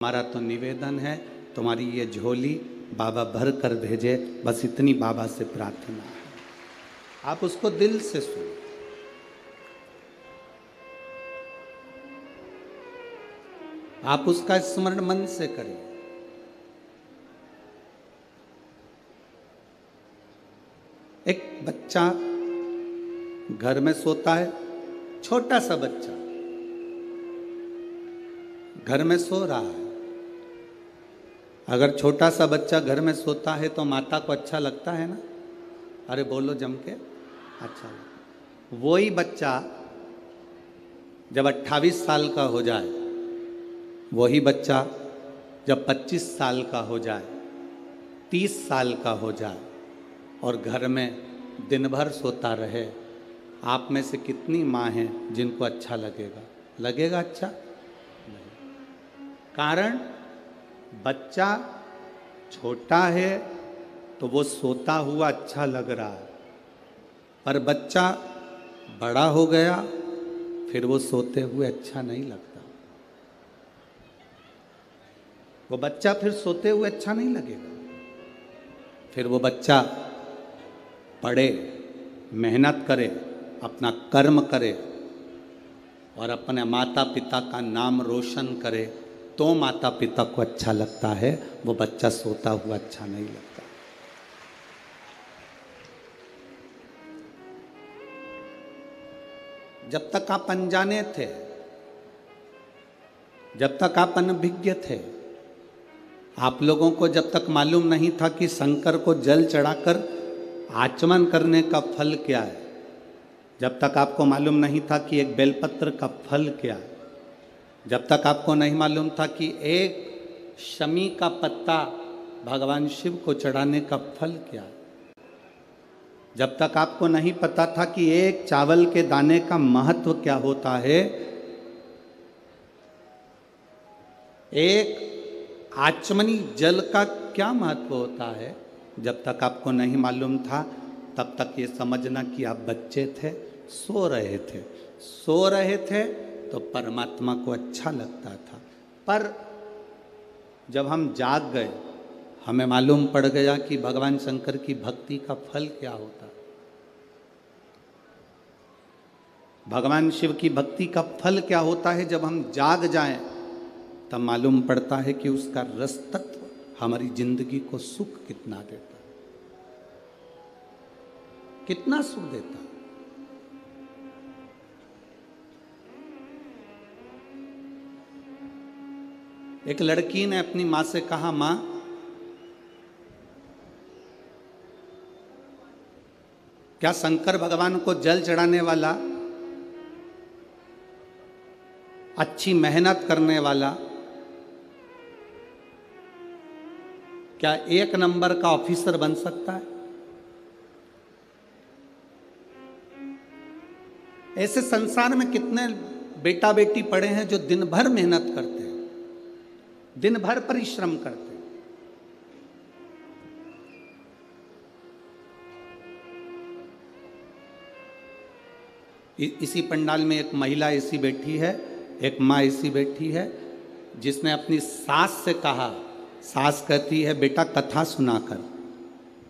हमारा तो निवेदन है, तुम्हारी ये झोली बाबा भर कर भेजे, बस इतनी बाबा से प्रार्थना है। आप उसको दिल से सुनो। आप उसका स्मरण मन से करें। एक बच्चा घर में सोता है, छोटा सा बच्चा घर में सो रहा है। अगर छोटा सा बच्चा घर में सोता है तो माता को अच्छा लगता है ना? अरे बोलो जम के, अच्छा लगता। वही बच्चा जब 28 साल का हो जाए, वही बच्चा जब 25 साल का हो जाए, 30 साल का हो जाए और घर में दिन भर सोता रहे, आप में से कितनी माँ हैं जिनको अच्छा लगेगा? लगेगा अच्छा? नहीं। कारण बच्चा छोटा है तो वो सोता हुआ अच्छा लग रहा है, पर बच्चा बड़ा हो गया फिर वो सोते हुए अच्छा नहीं लगता। वो बच्चा फिर सोते हुए अच्छा नहीं लगेगा। फिर वो बच्चा पढ़े, मेहनत करे, अपना कर्म करे और अपने माता पिता का नाम रोशन करे, तो माता पिता को अच्छा लगता है। वो बच्चा सोता हुआ अच्छा नहीं लगता। जब तक आप अनजाने थे, जब तक आप अनभिज्ञ थे, आप लोगों को जब तक मालूम नहीं था कि शंकर को जल चढ़ाकर आचमन करने का फल क्या है, जब तक आपको मालूम नहीं था कि एक बेलपत्र का फल क्या है, जब तक आपको नहीं मालूम था कि एक शमी का पत्ता भगवान शिव को चढ़ाने का फल क्या है, जब तक आपको नहीं पता था कि एक चावल के दाने का महत्व क्या होता है, एक आचमनी जल का क्या महत्व होता है, जब तक आपको नहीं मालूम था, तब तक ये समझना कि आप बच्चे थे, सो रहे थे। सो रहे थे तो परमात्मा को अच्छा लगता था। पर जब हम जाग गए, हमें मालूम पड़ गया कि भगवान शंकर की भक्ति का फल क्या होता है। भगवान शिव की भक्ति का फल क्या होता है, जब हम जाग जाएं तब मालूम पड़ता है कि उसका रस तत्व हमारी जिंदगी को सुख कितना देता है, कितना सुख देता है। एक लड़की ने अपनी माँ से कहा, माँ क्या शंकर भगवान को जल चढ़ाने वाला, अच्छी मेहनत करने वाला, क्या एक नंबर का ऑफिसर बन सकता है? ऐसे संसार में कितने बेटा बेटी पड़े हैं जो दिन भर मेहनत करते हैं, दिन भर परिश्रम करते हैं। इसी पंडाल में एक महिला ऐसी बैठी है, एक माँ ऐसी बैठी है, जिसने अपनी सास से कहा, सास कहती है बेटा कथा सुनाकर,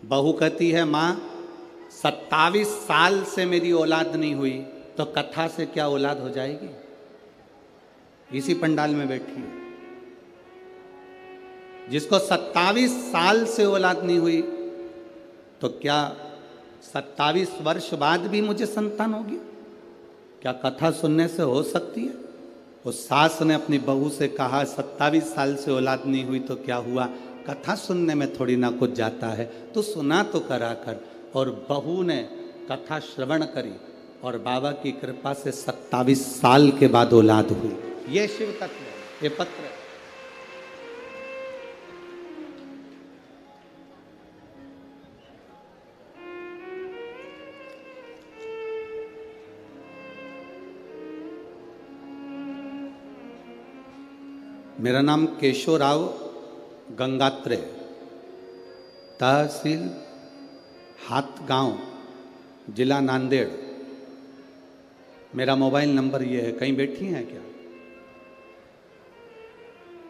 बहू कहती है माँ 27 साल से मेरी औलाद नहीं हुई, तो कथा से क्या औलाद हो जाएगी? इसी पंडाल में बैठी है, जिसको 27 साल से औलाद नहीं हुई, तो क्या 27 वर्ष बाद भी मुझे संतान होगी? क्या कथा सुनने से हो सकती है? उस सास ने अपनी बहू से कहा 27 साल से औलाद नहीं हुई तो क्या हुआ, कथा सुनने में थोड़ी ना कुछ जाता है, तो सुना तो करा कर। और बहू ने कथा श्रवण करी और बाबा की कृपा से 27 साल के बाद औलाद हुई। ये शिव तत्व है, ये पत्र है। मेरा नाम केशव राव गंगात्रे, तहसील हाथगांव, जिला नांदेड़। मेरा मोबाइल नंबर ये है। कहीं बैठी हैं क्या?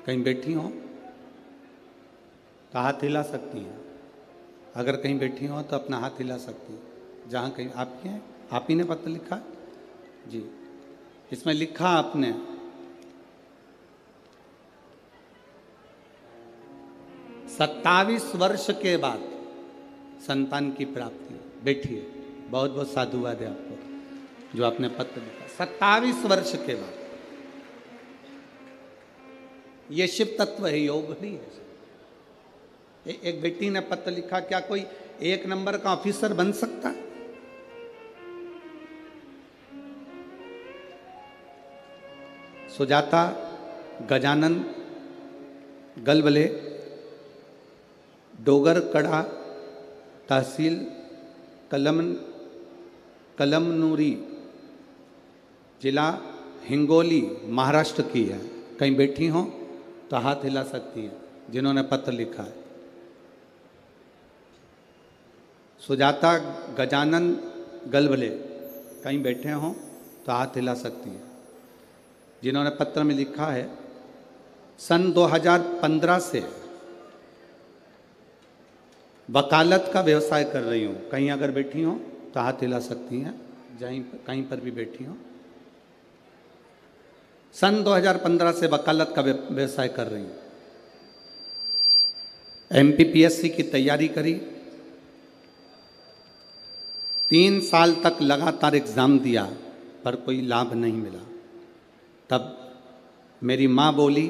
कहीं बैठी हो तो हाथ हिला सकती हैं। अगर कहीं बैठी हो तो अपना हाथ हिला सकती हैं। जहाँ कहीं आपके हैं, आप ही ने पत्र लिखा है जी। इसमें लिखा आपने 27 वर्ष के बाद संतान की प्राप्ति। बैठिए, बहुत बहुत साधुवाद है आपको जो आपने पत्र लिखा 27 वर्ष के बाद। ये शिव तत्व है, योग नहीं है। एक बेटी ने पत्र लिखा, क्या कोई 1 नंबर का ऑफिसर बन सकता है? सुजाता गजानन गलबले, डोगर कड़ा तहसील कलमनुरी, जिला हिंगोली, महाराष्ट्र की है। कहीं बैठी हो तो हाथ हिला सकती हैं जिन्होंने पत्र लिखा है। सुजाता गजानन गलबले, कहीं बैठे हों तो हाथ हिला सकती हैं जिन्होंने पत्र में लिखा है सन 2015 से वकालत का व्यवसाय कर रही हूँ। कहीं अगर बैठी हो तो हाथ हिला सकती हैं, कहीं पर भी बैठी हो। सन 2015 से वकालत का व्यवसाय कर रही हूँ। MPPSC की तैयारी करी, 3 साल तक लगातार एग्जाम दिया पर कोई लाभ नहीं मिला। तब मेरी माँ बोली,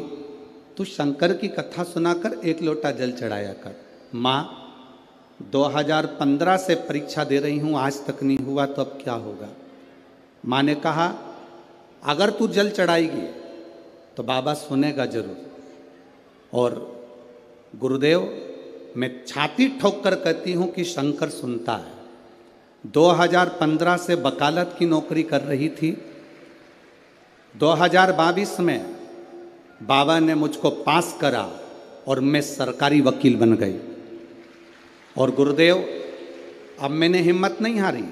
तू शंकर की कथा सुनाकर 1 लोटा जल चढ़ाया कर। माँ, 2015 से परीक्षा दे रही हूँ, आज तक नहीं हुआ तो अब क्या होगा? माँ ने कहा, अगर तू जल चढ़ाएगी तो बाबा सुनेगा जरूर। और गुरुदेव, मैं छाती ठोक कर कहती हूँ कि शंकर सुनता है। 2015 से वकालत की नौकरी कर रही थी। 2022 में बाबा ने मुझको पास करा और मैं सरकारी वकील बन गई। और गुरुदेव, अब मैंने हिम्मत नहीं हारी।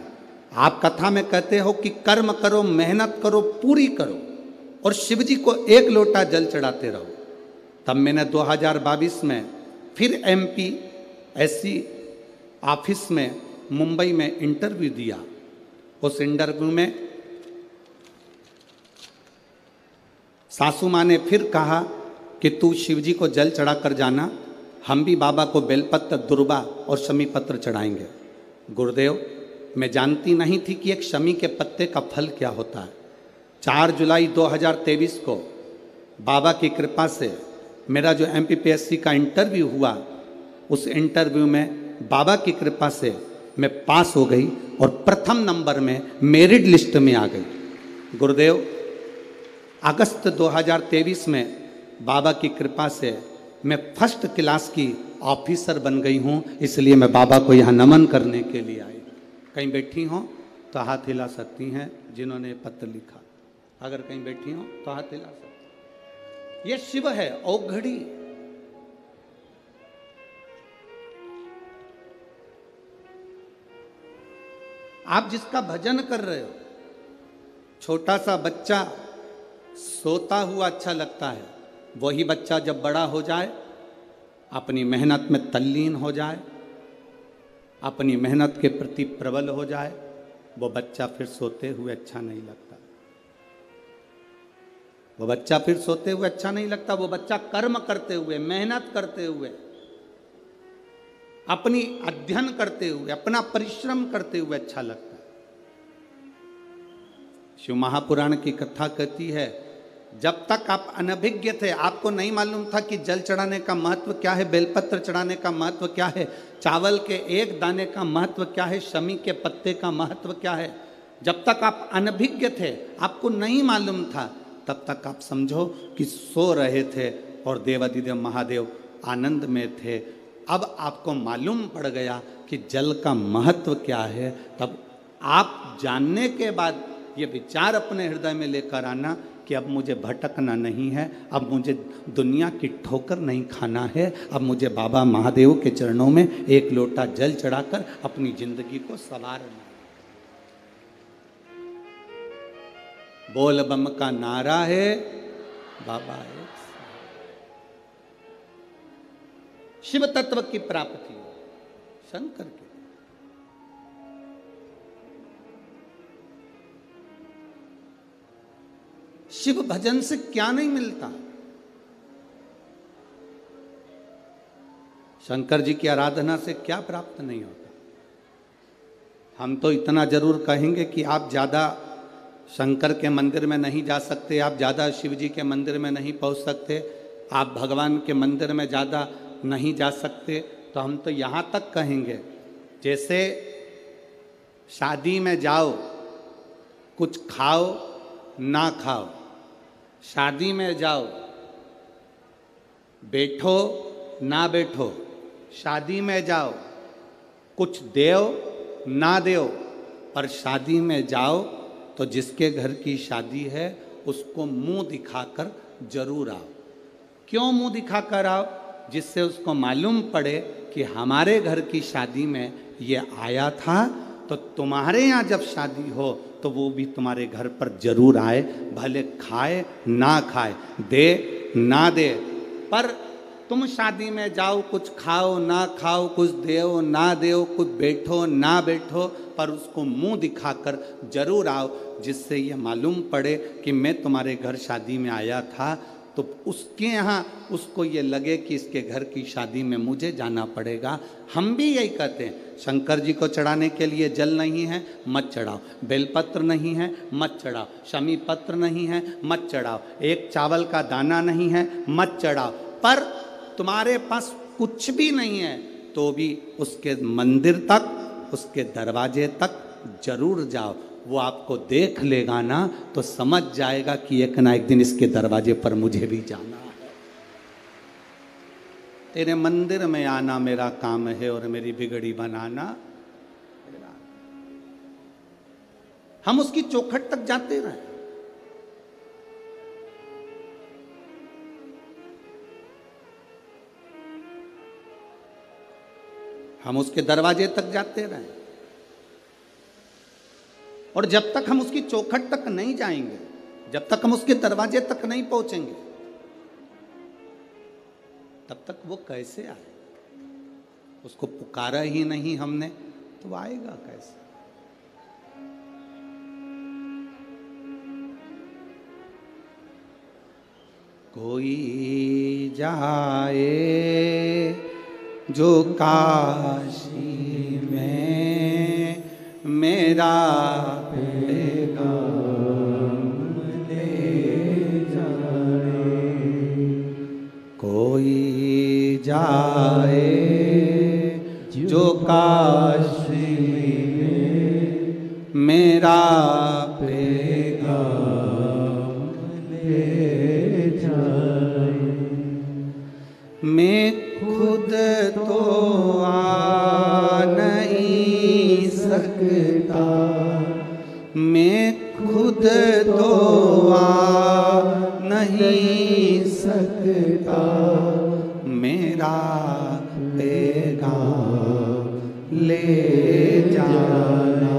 आप कथा में कहते हो कि कर्म करो, मेहनत करो, पूरी करो और शिव जी को 1 लोटा जल चढ़ाते रहो। तब मैंने 2022 में फिर MPSC ऑफिस में मुंबई में इंटरव्यू दिया। उस इंटरव्यू में सासू माँ ने फिर कहा कि तू शिव जी को जल चढ़ा कर जाना, हम भी बाबा को बेलपत्र, दुर्बा और शमी पत्र चढ़ाएंगे। गुरुदेव, मैं जानती नहीं थी कि एक शमी के पत्ते का फल क्या होता है। 4 जुलाई 2023 को बाबा की कृपा से मेरा जो MPPSC का इंटरव्यू हुआ, उस इंटरव्यू में बाबा की कृपा से मैं पास हो गई और प्रथम नंबर में मेरिट लिस्ट में आ गई। गुरुदेव, अगस्त 2023 में बाबा की कृपा से मैं फर्स्ट क्लास की ऑफिसर बन गई हूँ। इसलिए मैं बाबा को यहाँ नमन करने के लिए आई। कहीं बैठी हो तो हाथ हिला सकती हैं जिन्होंने पत्र लिखा। अगर कहीं बैठी हो तो हाथ हिला सकती हैं। ये शिव है, औघड़ी। आप जिसका भजन कर रहे हो, छोटा सा बच्चा सोता हुआ अच्छा लगता है। वही बच्चा जब बड़ा हो जाए, अपनी मेहनत में तल्लीन हो जाए, अपनी मेहनत के प्रति प्रबल हो जाए, वो बच्चा फिर सोते हुए अच्छा नहीं लगता। वो बच्चा फिर सोते हुए अच्छा नहीं लगता। वो बच्चा कर्म करते हुए, मेहनत करते हुए, अपनी अध्ययन करते हुए, अपना परिश्रम करते हुए अच्छा लगता है। शिव महापुराण की कथा कहती है, जब तक आप अनभिज्ञ थे, आपको नहीं मालूम था कि जल चढ़ाने का महत्व क्या है, बेलपत्र चढ़ाने का महत्व क्या है, चावल के 1 दाने का महत्व क्या है, शमी के पत्ते का महत्व क्या है। जब तक आप अनभिज्ञ थे, आपको नहीं मालूम था, तब तक आप समझो कि सो रहे थे और देवाधिदेव महादेव आनंद में थे। अब आपको मालूम पड़ गया कि जल का महत्व क्या है। तब आप जानने के बाद ये विचार अपने हृदय में लेकर आना कि अब मुझे भटकना नहीं है, अब मुझे दुनिया की ठोकर नहीं खाना है, अब मुझे बाबा महादेव के चरणों में 1 लोटा जल चढ़ाकर अपनी जिंदगी को संवारना। बोल बम का नारा है, बाबा है। शिव तत्व की प्राप्ति शंकर की। शिव भजन से क्या नहीं मिलता? शंकर जी की आराधना से क्या प्राप्त नहीं होता? हम तो इतना जरूर कहेंगे कि आप ज़्यादा शंकर के मंदिर में नहीं जा सकते, आप ज़्यादा शिव जी के मंदिर में नहीं पहुंच सकते, आप भगवान के मंदिर में ज़्यादा नहीं जा सकते। तो हम तो यहाँ तक कहेंगे, जैसे शादी में जाओ, कुछ खाओ ना खाओ, शादी में जाओ, बैठो ना बैठो, शादी में जाओ, कुछ देओ ना देओ, पर शादी में जाओ तो जिसके घर की शादी है उसको मुंह दिखाकर जरूर आओ। क्यों मुंह दिखाकर आओ? जिससे उसको मालूम पड़े कि हमारे घर की शादी में ये आया था, तो तुम्हारे यहाँ जब शादी हो तो वो भी तुम्हारे घर पर जरूर आए, भले खाए ना खाए, दे ना दे, पर तुम शादी में जाओ, कुछ खाओ ना खाओ, कुछ देओ ना देओ, कुछ बैठो ना बैठो, पर उसको मुंह दिखाकर जरूर आओ, जिससे ये मालूम पड़े कि मैं तुम्हारे घर शादी में आया था। तो उसके यहाँ उसको ये लगे कि इसके घर की शादी में मुझे जाना पड़ेगा। हम भी यही कहते हैं, शंकर जी को चढ़ाने के लिए जल नहीं है मत चढ़ाओ, बेलपत्र नहीं है मत चढ़ाओ, शमी पत्र नहीं है मत चढ़ाओ, एक चावल का दाना नहीं है मत चढ़ाओ। पर तुम्हारे पास कुछ भी नहीं है तो भी उसके मंदिर तक, उसके दरवाजे तक जरूर जाओ। वो आपको देख लेगा ना तो समझ जाएगा कि एक ना एक दिन इसके दरवाजे पर मुझे भी जाना है। तेरे मंदिर में आना मेरा काम है और मेरी बिगड़ी बनाना। हम उसकी चौखट तक जाते रहे, हम उसके दरवाजे तक जाते रहे, और जब तक हम उसकी चौखट तक नहीं जाएंगे, जब तक हम उसके दरवाजे तक नहीं पहुंचेंगे, तब तक वो कैसे आए? उसको पुकारा ही नहीं हमने तो आएगा कैसे? कोई जाए जो काशी में मेरा पैगाम ले जाए, कोई जाए जो काशी में मेरा पैगाम ले जाए। मैं खुद तो आ नहीं सकता, मैं खुद तो आ नहीं सकता, मेरा पैगाम ले जाना।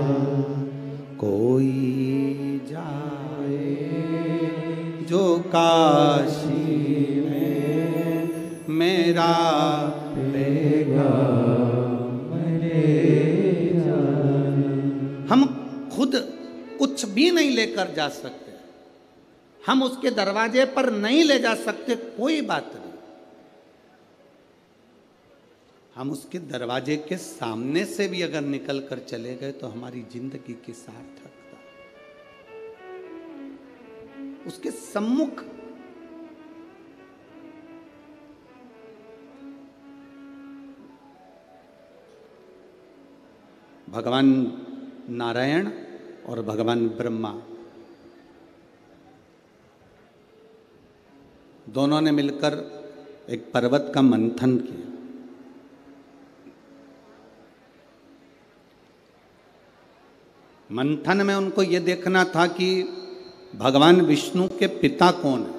कोई जाए जो काशी में मेरा हम खुद कुछ भी नहीं लेकर जा सकते, हम उसके दरवाजे पर नहीं ले जा सकते, कोई बात नहीं, हम उसके दरवाजे के सामने से भी अगर निकल कर चले गए तो हमारी जिंदगी की सार्थकता। उसके सम्मुख भगवान नारायण और भगवान ब्रह्मा दोनों ने मिलकर एक पर्वत का मंथन किया। मंथन में उनको ये देखना था कि भगवान विष्णु के पिता कौन है।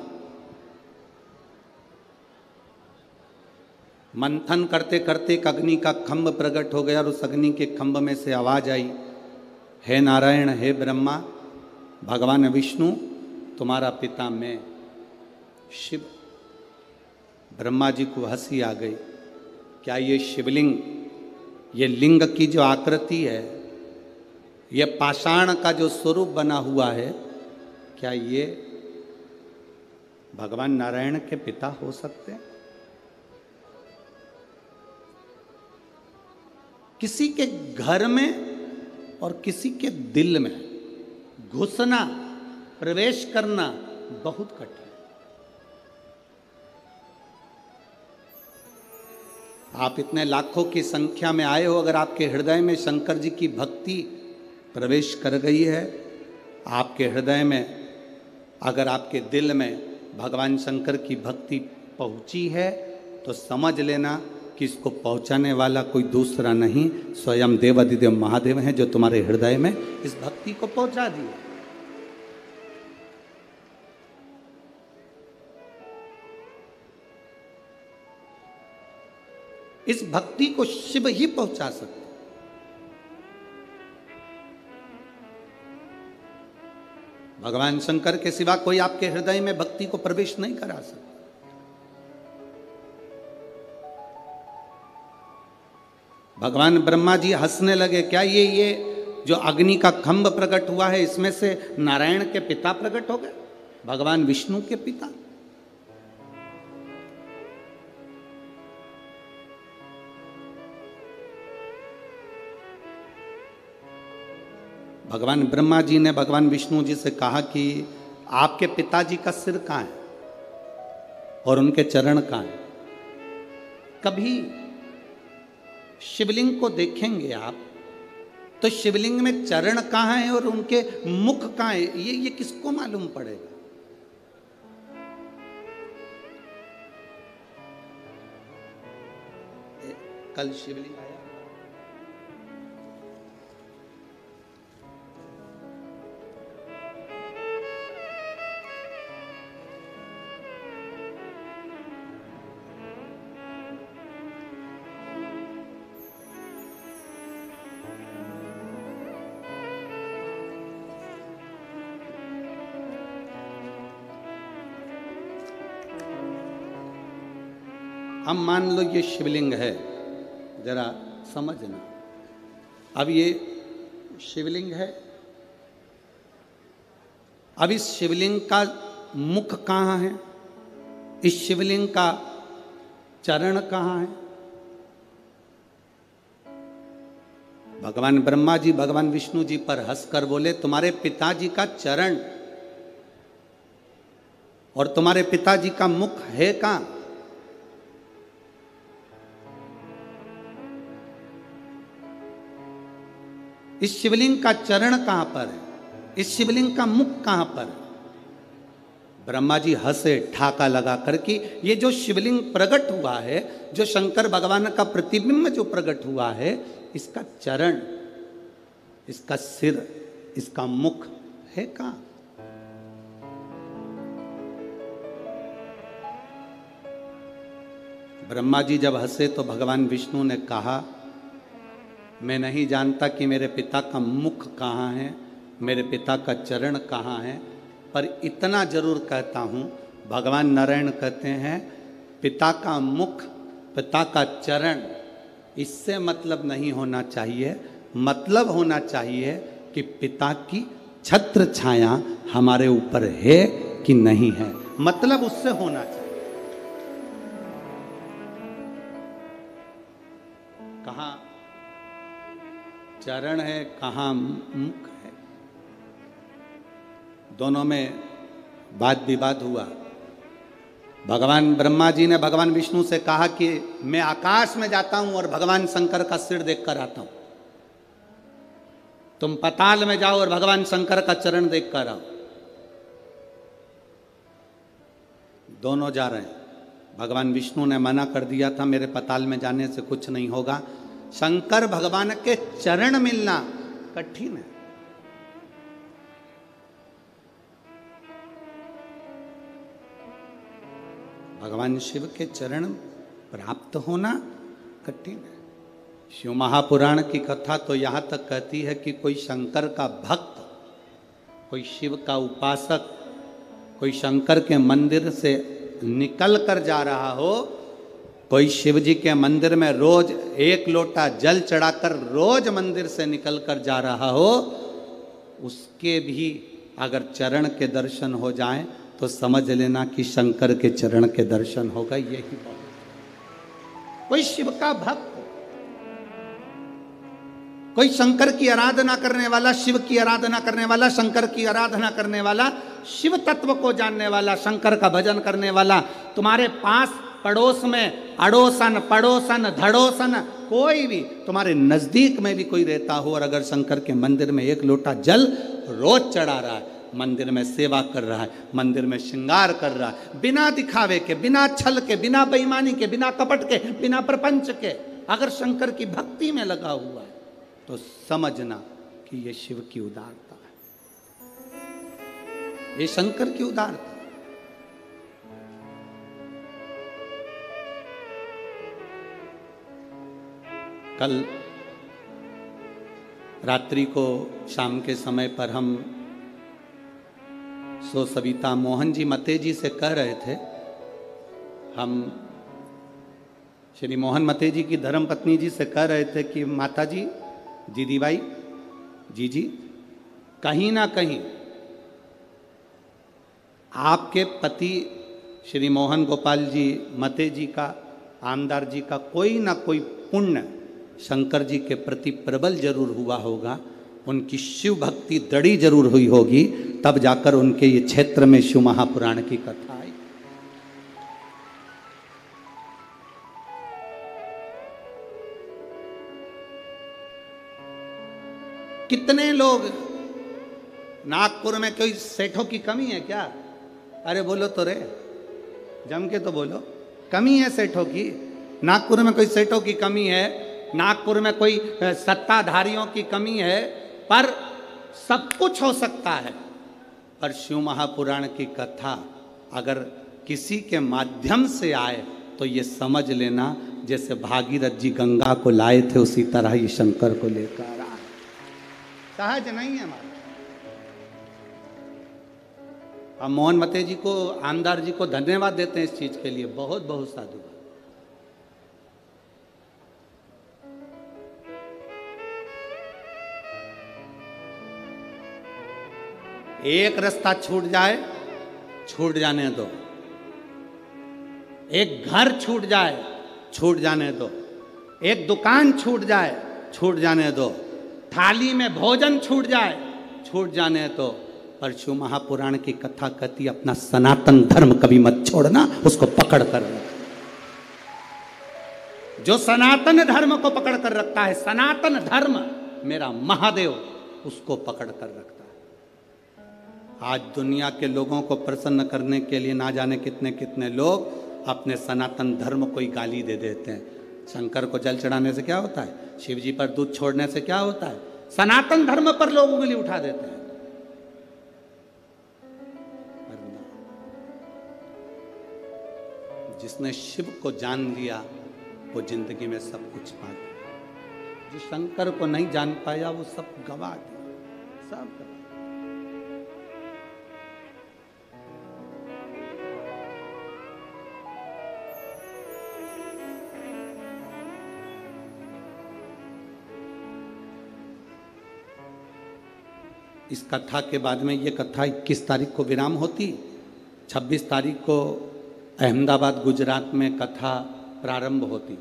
मंथन करते करते एक अग्नि का खंभ प्रकट हो गया और उस अग्नि के खंभ में से आवाज आई, हे नारायण, हे ब्रह्मा, भगवान विष्णु तुम्हारा पिता मैं शिव। ब्रह्मा जी को हंसी आ गई क्या ये शिवलिंग, ये लिंग की जो आकृति है, ये पाषाण का जो स्वरूप बना हुआ है, क्या ये भगवान नारायण के पिता हो सकते हैं? किसी के घर में और किसी के दिल में घुसना, प्रवेश करना बहुत कठिन। आप इतने लाखों की संख्या में आए हो, अगर आपके हृदय में शंकर जी की भक्ति प्रवेश कर गई है, आपके हृदय में, अगर आपके दिल में भगवान शंकर की भक्ति पहुंची है, तो समझ लेना कि इसको पहुंचाने वाला कोई दूसरा नहीं, स्वयं देवाधिदेव महादेव हैं, जो तुम्हारे हृदय में इस भक्ति को पहुंचा दिए। इस भक्ति को शिव ही पहुंचा सकते। भगवान शंकर के सिवा कोई आपके हृदय में भक्ति को प्रवेश नहीं करा सकता। भगवान ब्रह्मा जी हंसने लगे, क्या ये जो अग्नि का खंभ प्रकट हुआ है, इसमें से नारायण के पिता प्रकट हो गए, भगवान विष्णु के पिता? भगवान ब्रह्मा जी ने भगवान विष्णु जी से कहा कि आपके पिताजी का सिर कहाँ है और उनके चरण कहाँ है? कभी शिवलिंग को देखेंगे आप तो शिवलिंग में चरण कहाँ है और उनके मुख कहाँ है, ये किसको मालूम पड़ेगा? कल शिवलिंग आया, अब मान लो ये शिवलिंग है, जरा समझना। अब ये शिवलिंग है, अब इस शिवलिंग का मुख कहाँ है, इस शिवलिंग का चरण कहाँ है? भगवान ब्रह्मा जी भगवान विष्णु जी पर हंसकर बोले, तुम्हारे पिताजी का चरण और तुम्हारे पिताजी का मुख है कहाँ? इस शिवलिंग का चरण कहां पर है, इस शिवलिंग का मुख कहां पर है? ब्रह्मा जी हंसे ठाका लगा करके, ये जो शिवलिंग प्रकट हुआ है, जो शंकर भगवान का प्रतिबिंब जो प्रकट हुआ है, इसका चरण, इसका सिर, इसका मुख है कहां? ब्रह्मा जी जब हंसे तो भगवान विष्णु ने कहा, मैं नहीं जानता कि मेरे पिता का मुख कहाँ है, मेरे पिता का चरण कहाँ है, पर इतना जरूर कहता हूँ, भगवान नारायण कहते हैं, पिता का मुख, पिता का चरण, इससे मतलब नहीं होना चाहिए। मतलब होना चाहिए कि पिता की छत्र छाया हमारे ऊपर है कि नहीं है, मतलब उससे होना चाहिए। कहाँ चरण है, कहाँ मुख है? दोनों में वाद विवाद हुआ। भगवान ब्रह्मा जी ने भगवान विष्णु से कहा कि मैं आकाश में जाता हूं और भगवान शंकर का सिर देख कर आता हूं, तुम पाताल में जाओ और भगवान शंकर का चरण देख कर आओ। दोनों जा रहे हैं। भगवान विष्णु ने मना कर दिया था, मेरे पाताल में जाने से कुछ नहीं होगा। शंकर भगवान के चरण मिलना कठिन है। भगवान शिव के चरण प्राप्त होना कठिन है। शिव महापुराण की कथा तो यहाँ तक कहती है कि कोई शंकर का भक्त, कोई शिव का उपासक, कोई शंकर के मंदिर से निकल कर जा रहा हो कोई शिव जी के मंदिर में रोज 1 लोटा जल चढ़ाकर रोज मंदिर से निकलकर जा रहा हो, उसके भी अगर चरण के दर्शन हो जाएं तो समझ लेना कि शंकर के चरण के दर्शन हो गए। यही बात। कोई शिव का भक्त, कोई शंकर की आराधना करने वाला, शिव की आराधना करने वाला, शंकर की आराधना करने वाला, शिव तत्व को जानने वाला, शंकर का भजन करने वाला, तुम्हारे पास पड़ोस में अड़ोसन पड़ोसन धड़ोसन कोई भी तुम्हारे नजदीक में भी कोई रहता हो और अगर शंकर के मंदिर में 1 लोटा जल रोज चढ़ा रहा है, मंदिर में सेवा कर रहा है, मंदिर में श्रृंगार कर रहा है, बिना दिखावे के, बिना छल के, बिना बेईमानी के, बिना कपट के, बिना प्रपंच के, अगर शंकर की भक्ति में लगा हुआ है तो समझना कि ये शिव की उदारता है, ये शंकर की उदारता। कल रात्रि को शाम के समय पर हम सविता मोहन जी मते जी से कह रहे थे, हम श्री मोहन मते जी की धर्मपत्नी जी से कह रहे थे कि माता जी, दीदी भाई, जी कहीं ना कहीं आपके पति श्री मोहन गोपाल जी मते जी का, आमदार जी का कोई ना कोई पुण्य शंकर जी के प्रति प्रबल जरूर हुआ होगा, उनकी शिव भक्ति दृढ़ी जरूर हुई होगी, तब जाकर उनके ये क्षेत्र में शिव महापुराण की कथा आई। कितने लोग, नागपुर में कोई सेठों की कमी है क्या? अरे बोलो तो रे, जम के तो बोलो, कमी है सेठों की? नागपुर में कोई सेठों की कमी है? नागपुर में कोई सत्ताधारियों की कमी है? पर सब कुछ हो सकता है, पर शिव महापुराण की कथा अगर किसी के माध्यम से आए तो ये समझ लेना जैसे भागीरथ जी गंगा को लाए थे उसी तरह ही शंकर को लेकर आए। सहज नहीं है हमारा। हम मोहन मते जी को, आमदार जी को धन्यवाद देते हैं इस चीज के लिए, बहुत बहुत साधुवाद। एक रास्ता छूट जाए, छूट जाने दो। एक घर छूट जाए, छूट जाने दो। एक दुकान छूट जाए, छूट जाने दो। थाली में भोजन छूट जाए, छूट जाने दो। पर शिव महापुराण की कथा कहती अपना सनातन धर्म कभी मत छोड़ना, उसको पकड़ कर रख। जो सनातन धर्म को पकड़ कर रखता है, सनातन धर्म मेरा महादेव, उसको पकड़ कर रखता है। आज दुनिया के लोगों को प्रसन्न करने के लिए ना जाने कितने कितने लोग अपने सनातन धर्म को ही गाली दे देते हैं। शंकर को जल चढ़ाने से क्या होता है? शिव जी पर दूध छोड़ने से क्या होता है? सनातन धर्म पर लोग उंगली उठा देते हैं। जिसने शिव को जान लिया वो जिंदगी में सब कुछ पा गया। जो शंकर को नहीं जान पाया वो सब गवा दिया, सब गवा। इस कथा के बाद में ये कथा 21 तारीख को विराम होती, 26 तारीख को अहमदाबाद गुजरात में कथा प्रारंभ होती।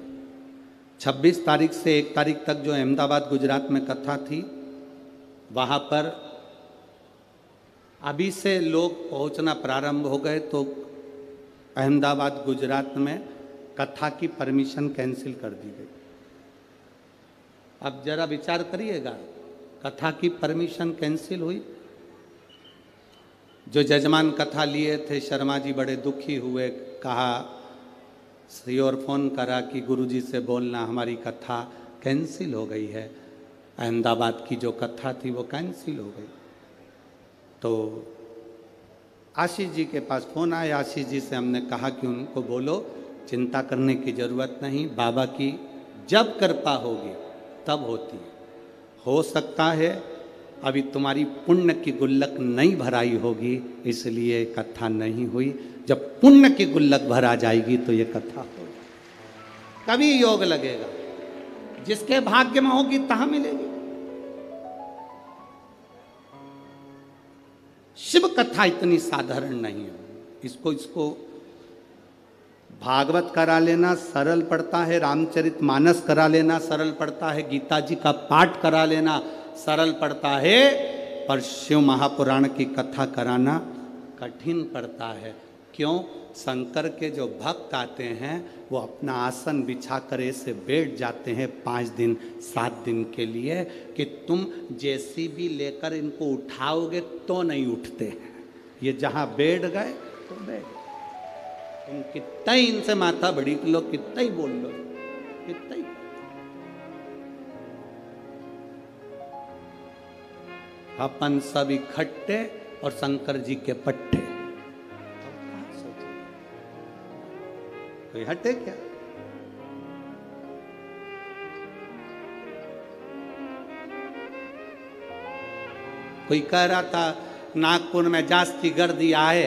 26 तारीख से 1 तारीख तक जो अहमदाबाद गुजरात में कथा थी, वहाँ पर अभी से लोग पहुँचना प्रारंभ हो गए, तो अहमदाबाद गुजरात में कथा की परमिशन कैंसिल कर दी गई। अब जरा विचार करिएगा, कथा की परमिशन कैंसिल हुई। जो जजमान कथा लिए थे शर्मा जी बड़े दुखी हुए, कहा श्री और फ़ोन करा कि गुरुजी से बोलना हमारी कथा कैंसिल हो गई है, अहमदाबाद की जो कथा थी वो कैंसिल हो गई। तो आशीष जी के पास फ़ोन आया, आशीष जी से हमने कहा कि उनको बोलो चिंता करने की ज़रूरत नहीं, बाबा की जब कृपा होगी तब होती है। हो सकता है अभी तुम्हारी पुण्य की गुल्लक नहीं भराई होगी इसलिए कथा नहीं हुई, जब पुण्य की गुल्लक भरा जाएगी तो ये कथा होगी। कभी योग लगेगा। जिसके भाग्य में होगी तहां मिलेगी। शिव कथा इतनी साधारण नहीं है। इसको भागवत करा लेना सरल पड़ता है, रामचरितमानस करा लेना सरल पड़ता है, गीता जी का पाठ करा लेना सरल पड़ता है, पर शिव महापुराण की कथा कराना कठिन पड़ता है। क्यों? शंकर के जो भक्त आते हैं वो अपना आसन बिछा कर ऐसे बैठ जाते हैं 5 दिन 7 दिन के लिए कि तुम जेसीबी लेकर इनको उठाओगे तो नहीं उठते हैं। ये जहाँ बैठ गए तो बैठ गए। तुम कितना ही इनसे माथा बड़ी लो, कितना ही बोल लो, कितना ही। अपन सब इकट्ठे और शंकर जी के पट्टे। कोई हटे क्या? कोई कह रहा था नागपुर में जास्ती गर्दी आए।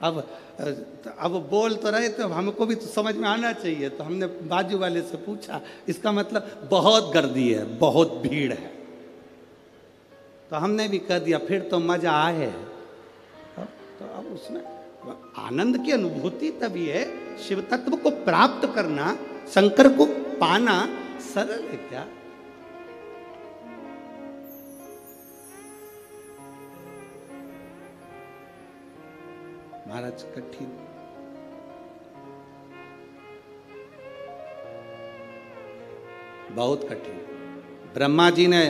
अब बोल तो रहे थे, हमको भी तो समझ में आना चाहिए। तो हमने बाजू वाले से पूछा, इसका मतलब बहुत गर्दी है, बहुत भीड़ है। तो हमने भी कह दिया फिर तो मजा आए। तो अब उसमें आनंद की अनुभूति तभी है। शिव तत्व को प्राप्त करना, शंकर को पाना सरल है क्या? महाराज कठिन। बहुत कठिन। ब्रह्मा जी ने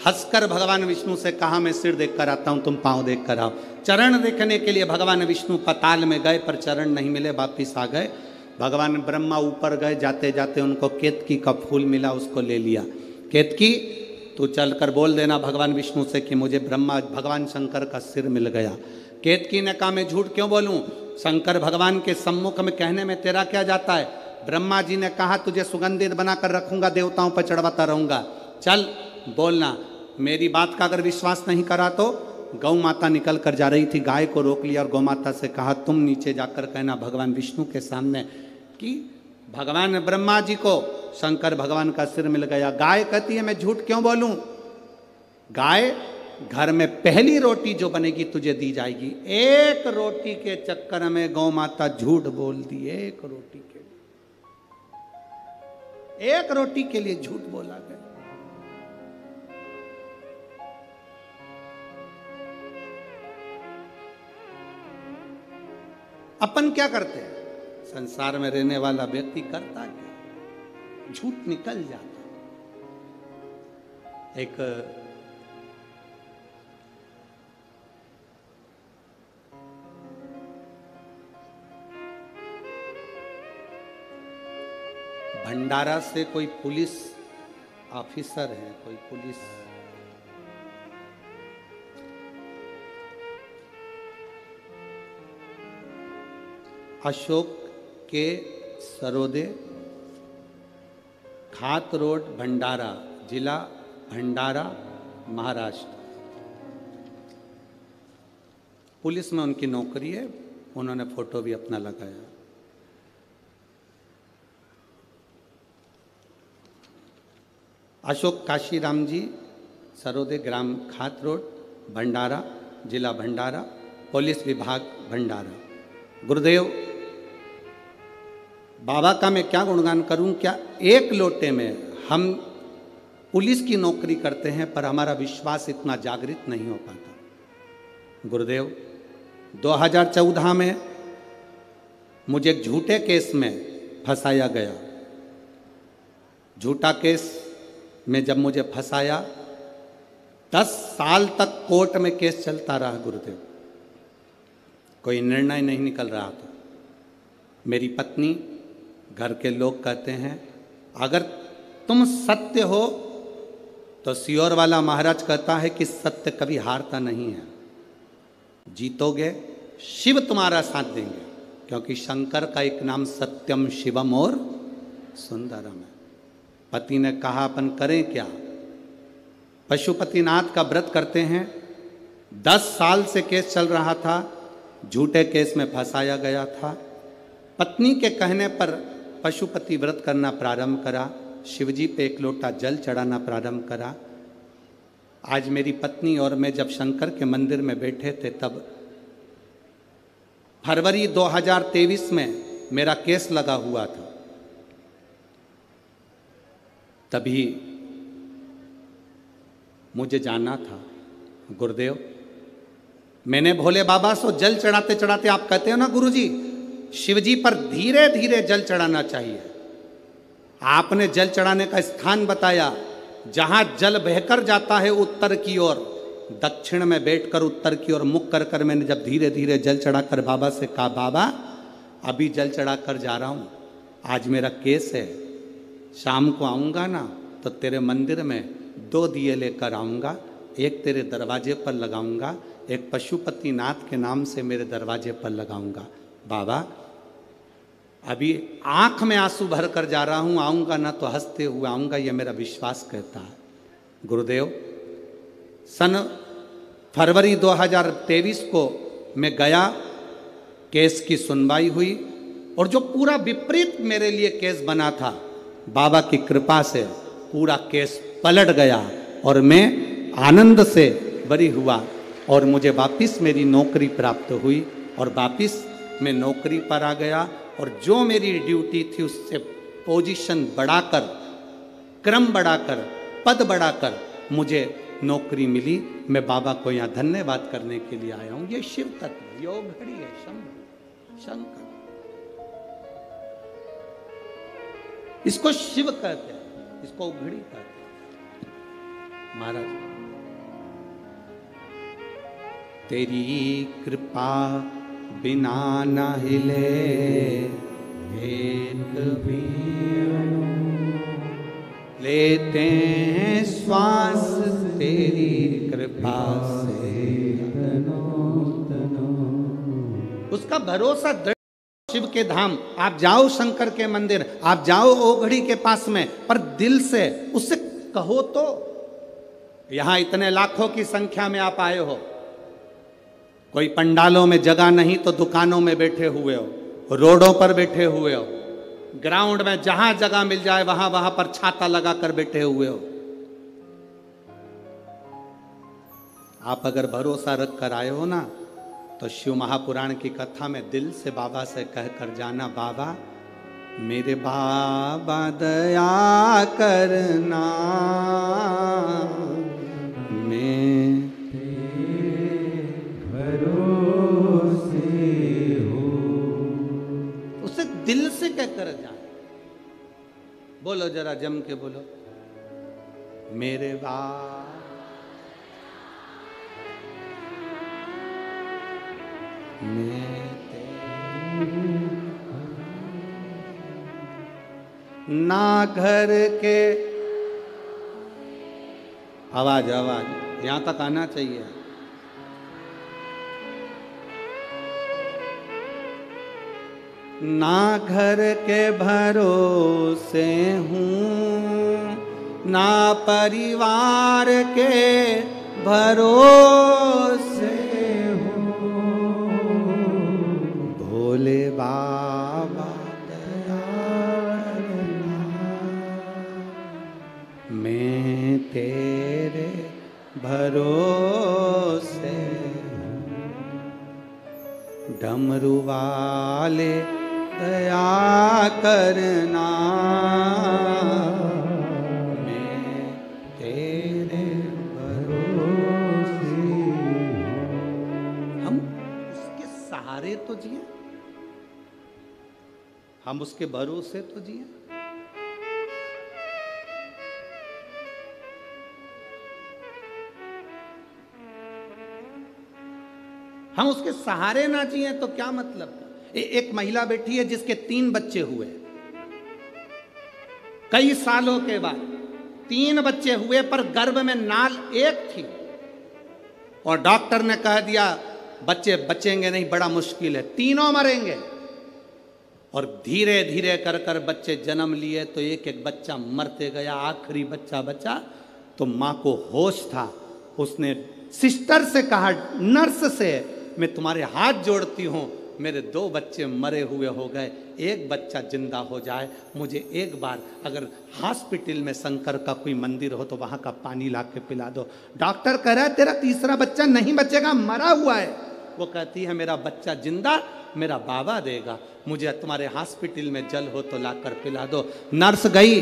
हंसकर भगवान विष्णु से कहा मैं सिर देख कर आता हूं, तुम पांव देख कर आओ। चरण देखने के लिए भगवान विष्णु पाताल में गए पर चरण नहीं मिले, वापिस आ गए। भगवान ब्रह्मा ऊपर गए, जाते जाते उनको केतकी का फूल मिला, उसको ले लिया। केतकी तू चलकर बोल देना भगवान विष्णु से कि मुझे भगवान शंकर का सिर मिल गया। केतकी ने कहा मैं झूठ क्यों बोलूं, शंकर भगवान के सम्मुख में कहने में तेरा क्या जाता है। ब्रह्मा जी ने कहा तुझे सुगंधित बनाकर रखूंगा, देवताओं पर चढ़वाता रहूंगा, चल बोलना। मेरी बात का अगर विश्वास नहीं करा तो गौ माता निकल कर जा रही थी, गाय को रोक लिया और गौ माता से कहा तुम नीचे जाकर कहना भगवान विष्णु के सामने कि भगवान ब्रह्मा जी को शंकर भगवान का सिर मिल गया। गाय कहती है मैं झूठ क्यों बोलूं, गाय घर में पहली रोटी जो बनेगी तुझे दी जाएगी। एक रोटी के चक्कर में गौ माता झूठ बोल दी। एक रोटी के लिए, एक रोटी के लिए झूठ बोला गया। अपन क्या करते हैं? संसार में रहने वाला व्यक्ति करता क्या? झूठ निकल जाता। एक भंडारा से कोई पुलिस ऑफिसर है, कोई पुलिस अशोक के सरोदे, खात रोड, भंडारा, जिला भंडारा, महाराष्ट्र। पुलिस में उनकी नौकरी है, उन्होंने फोटो भी अपना लगाया। अशोक काशीराम जी, सरोदे, ग्राम खात रोड, भंडारा, जिला भंडारा, पुलिस विभाग भंडारा। गुरुदेव बाबा का मैं क्या गुणगान करूं, क्या एक लोटे में हम पुलिस की नौकरी करते हैं पर हमारा विश्वास इतना जागृत नहीं हो पाता। गुरुदेव 2014 में मुझे एक झूठे केस में फंसाया गया। झूठा केस में जब मुझे फंसाया 10 साल तक कोर्ट में केस चलता रहा। गुरुदेव कोई निर्णय नहीं निकल रहा था। मेरी पत्नी, घर के लोग कहते हैं अगर तुम सत्य हो तो सियोर वाला महाराज कहता है कि सत्य कभी हारता नहीं है, जीतोगे, शिव तुम्हारा साथ देंगे, क्योंकि शंकर का एक नाम सत्यम शिवम और सुंदरम है। पति ने कहा अपन करें क्या? पशुपतिनाथ का व्रत करते हैं। 10 साल से केस चल रहा था, झूठे केस में फंसाया गया था। पत्नी के कहने पर पशुपति व्रत करना प्रारंभ करा, शिवजी पे एक लोटा जल चढ़ाना प्रारंभ करा। आज मेरी पत्नी और मैं जब शंकर के मंदिर में बैठे थे, तब फरवरी 2023 में मेरा केस लगा हुआ था। तभी मुझे जाना था गुरुदेव। मैंने भोले बाबा से जल चढ़ाते चढ़ाते, आप कहते हो ना गुरुजी, शिवजी पर धीरे धीरे जल चढ़ाना चाहिए। आपने जल चढ़ाने का स्थान बताया, जहां जल बहकर जाता है उत्तर की ओर, दक्षिण में बैठकर उत्तर की ओर मुख कर कर मैंने जब धीरे धीरे जल चढ़ाकर बाबा से कहा, बाबा अभी जल चढ़ाकर जा रहा हूँ, आज मेरा केस है, शाम को आऊँगा ना तो तेरे मंदिर में 2 दिए लेकर आऊँगा, एक तेरे दरवाजे पर लगाऊंगा, एक पशुपति नाथ के नाम से मेरे दरवाजे पर लगाऊंगा। बाबा अभी आंख में आंसू भर कर जा रहा हूँ, आऊँगा ना तो हंसते हुए आऊँगा, ये मेरा विश्वास कहता है। गुरुदेव, सन फरवरी 2023 को मैं गया, केस की सुनवाई हुई, और जो पूरा विपरीत मेरे लिए केस बना था, बाबा की कृपा से पूरा केस पलट गया और मैं आनंद से बरी हुआ और मुझे वापिस मेरी नौकरी प्राप्त हुई और वापिस मैं नौकरी पर आ गया। और जो मेरी ड्यूटी थी उससे पोजीशन बढ़ाकर, क्रम बढ़ाकर, पद बढ़ाकर मुझे नौकरी मिली। मैं बाबा को यहाँ धन्यवाद करने के लिए आया हूँ। ये शिव तत्व, योग घड़ी है, शंकर, इसको शिव कहते हैं, इसको घड़ी कहते हैं। महाराज, तेरी कृपा बिना न हिले एक भी लेते हैं श्वास, तेरी कृपा से उसका भरोसा दृढ़। शिव के धाम आप जाओ, शंकर के मंदिर आप जाओ, ओघड़ी के पास में, पर दिल से उससे कहो तो। यहां इतने लाखों की संख्या में आप आए हो, कोई पंडालों में जगह नहीं तो दुकानों में बैठे हुए हो, रोडों पर बैठे हुए हो, ग्राउंड में जहां जगह मिल जाए वहां वहां पर छाता लगाकर बैठे हुए हो। आप अगर भरोसा रख कर आए हो ना, तो शिव महापुराण की कथा में दिल से बाबा से कह कर जाना, बाबा मेरे बाबा दया करना, मैं दिल से कहकर जाए। बोलो जरा जम के बोलो, मेरे बाबा ना घर के, आवाज यहां तक आना चाहिए। ना घर के भरोसे हूँ, ना परिवार के भरोसे हूँ, भोले बाबा दया करना, मैं तेरे भरोसे हूँ, डमरू वाले दया करना, मैं तेरे भरोसे। हम उसके सहारे तो जिए, हम उसके भरोसे तो जिए। हम उसके सहारे ना जिए तो क्या मतलब। एक महिला बैठी है जिसके 3 बच्चे हुए, कई सालों के बाद 3 बच्चे हुए, पर गर्भ में नाल एक थी और डॉक्टर ने कह दिया बच्चे बचेंगे नहीं, बड़ा मुश्किल है, तीनों मरेंगे। और धीरे धीरे कर कर बच्चे जन्म लिए तो एक एक बच्चा मरते गया। आखिरी बच्चा बचा तो माँ को होश था, उसने सिस्टर से कहा, नर्स से, मैं तुम्हारे हाथ जोड़ती हूँ, मेरे 2 बच्चे मरे हुए हो गए, एक बच्चा जिंदा हो जाए, मुझे एक बार अगर हॉस्पिटल में शंकर का कोई मंदिर हो तो वहाँ का पानी ला के पिला दो। डॉक्टर कह रहा है तेरा तीसरा बच्चा नहीं बचेगा, मरा हुआ है। वो कहती है मेरा बच्चा जिंदा मेरा बाबा देगा, मुझे तुम्हारे हॉस्पिटल में जल हो तो लाकर पिला दो। नर्स गई,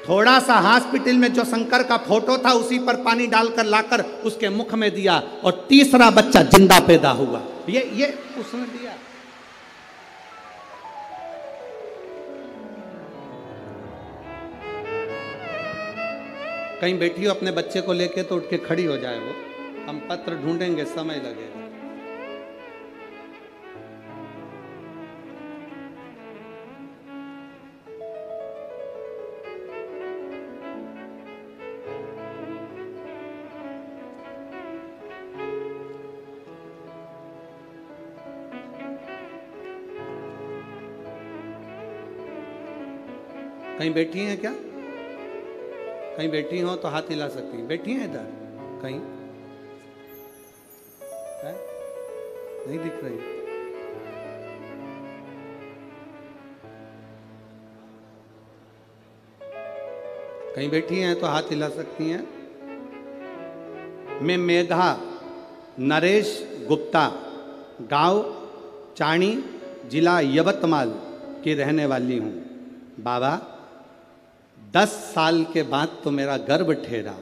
थोड़ा सा हॉस्पिटल में जो शंकर का फोटो था उसी पर पानी डालकर लाकर उसके मुख में दिया और तीसरा बच्चा जिंदा पैदा हुआ। ये उसने दिया। कहीं बैठी हो अपने बच्चे को लेके तो उठ के खड़ी हो जाए, वो हम पत्र ढूंढेंगे, समय लगेगा। कहीं बैठी हैं क्या? कहीं बैठी हो तो हाथ हिला सकती हैं। बैठी हैं इधर कहीं है? नहीं दिख रही। कहीं बैठी हैं तो हाथ हिला सकती हैं। मैं मेधा नरेश गुप्ता, गांव चाणी, जिला यवतमाल की रहने वाली हूं। बाबा 10 साल के बाद तो मेरा गर्भ ठहरा।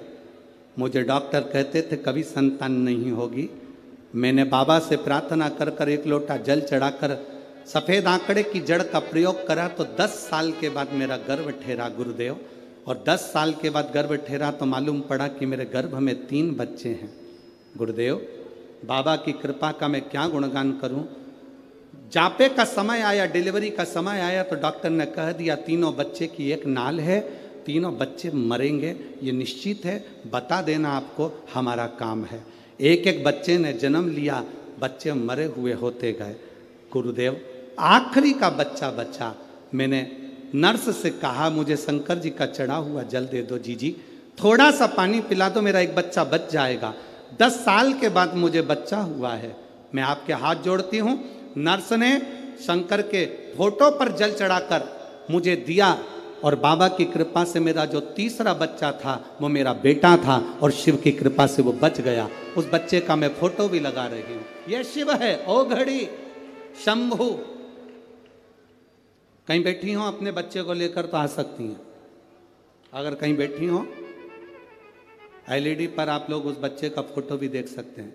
मुझे डॉक्टर कहते थे कभी संतान नहीं होगी। मैंने बाबा से प्रार्थना कर कर एक लोटा जल चढ़ाकर सफ़ेद आंकड़े की जड़ का प्रयोग करा तो 10 साल के बाद मेरा गर्भ ठहरा गुरुदेव। और 10 साल के बाद गर्भ ठहरा तो मालूम पड़ा कि मेरे गर्भ में 3 बच्चे हैं। गुरुदेव बाबा की कृपा का मैं क्या गुणगान करूं। जापे का समय आया, डिलीवरी का समय आया तो डॉक्टर ने कह दिया तीनों बच्चे की एक नाल है, तीनों बच्चे मरेंगे, ये निश्चित है, बता देना आपको हमारा काम है। एक एक बच्चे ने जन्म लिया, बच्चे मरे हुए होते गए। गुरुदेव आखिरी का बच्चा बचा। मैंने नर्स से कहा मुझे शंकर जी का चढ़ा हुआ जल दे दो जीजी, थोड़ा सा पानी पिला दो, मेरा एक बच्चा बच जाएगा। 10 साल के बाद मुझे बच्चा हुआ है। मैं आपके हाथ जोड़ती हूँ। नर्स ने शंकर के फोटो पर जल चढ़ाकर मुझे दिया और बाबा की कृपा से मेरा जो तीसरा बच्चा था वो मेरा बेटा था और शिव की कृपा से वो बच गया। उस बच्चे का मैं फोटो भी लगा रही हूँ। ये शिव है, ओ घड़ी शंभु। कहीं बैठी हो अपने बच्चे को लेकर तो आ सकती हैं। अगर कहीं बैठी हो एलईडी पर आप लोग उस बच्चे का फोटो भी देख सकते हैं।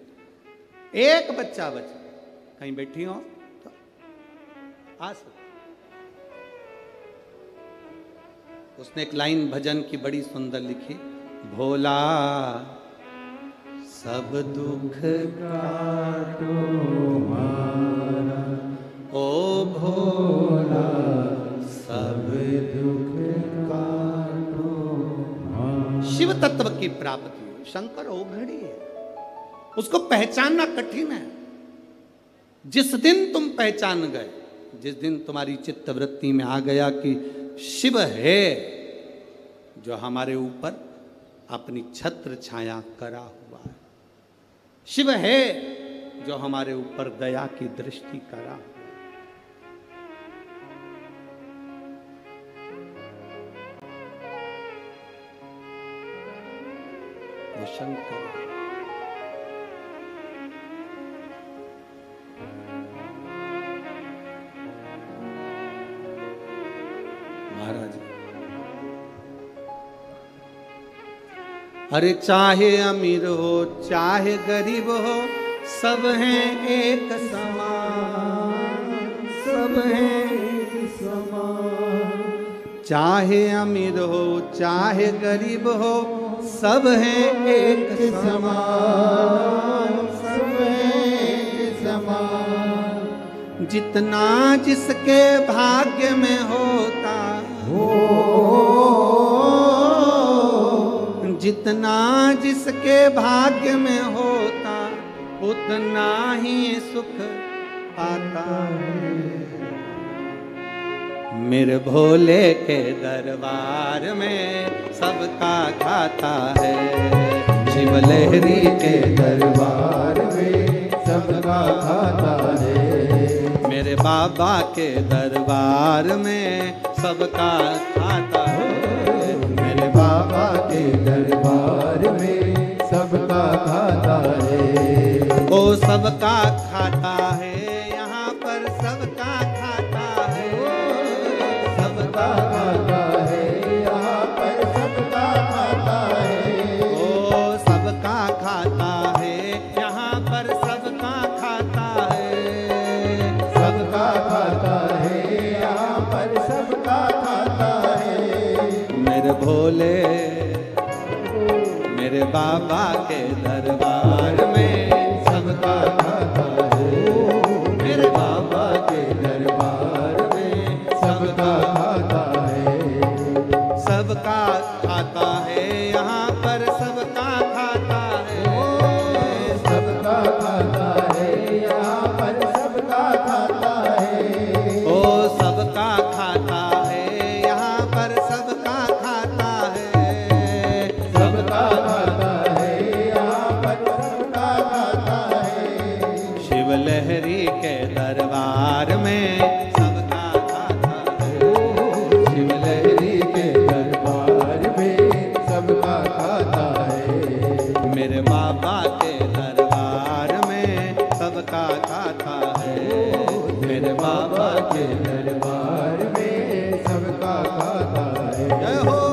एक बच्चा बचा, कहीं बैठी हो तो आ सकते। उसने एक लाइन भजन की बड़ी सुंदर लिखी, भोला सब दुख काटो मारा, ओ भोला सब दुख काटो मारा। शिव तत्व की प्राप्ति शंकर ओघड़ी है, उसको पहचानना कठिन है। जिस दिन तुम पहचान गए, जिस दिन तुम्हारी चित्त वृत्ति में आ गया कि शिव है जो हमारे ऊपर अपनी छत्र छाया करा हुआ है, शिव है जो हमारे ऊपर दया की दृष्टि करा हुआ है। वो शंकर महाराज। अरे चाहे अमीर हो चाहे गरीब हो, सब हैं एक समान, सब हैं एक समान। चाहे अमीर हो चाहे गरीब हो, सब हैं एक समान, सब हैं एक समान। जितना जिसके भाग्य में होता हो, जितना जिसके भाग्य में होता उतना ही सुख पाता है। मेरे भोले के दरबार में सबका खाता है, शिव लहरी के दरबार में सबका खाता है। मेरे बाबा के दरबार में सबका खाता है। मेरे बाबा के दरबार में सबका खाता है। ओ सबका खाता है, यहाँ पर सबका खाता है। सबका खाता है, यहाँ पर सबका खाता है। ओ सबका खाता है, यहाँ पर सबका खाता है। सबका खाता है, यहाँ पर सबका खाता है। मेरे भोले मेरे बाबा के दरबार में सबका खाता है। मेरे बाबा के दरबार में सबका खाता है। सबका खाता है, यहाँ पर सबका खाता है। सबका खाता है, यहाँ पर सबका खाता है। ओ सबका खाता है, यहाँ पर सबका खाता है। सबका खाता है, यहाँ पर सबका खाता है। शिव लहरी के दरबार में सबका खाता है। शिव लहरी के दरबार में सबका खाता है। मेरे बाबा के दरबार में सबका खाता है। मेरे बाबा के दरबार में सबका खाता है। जय हो।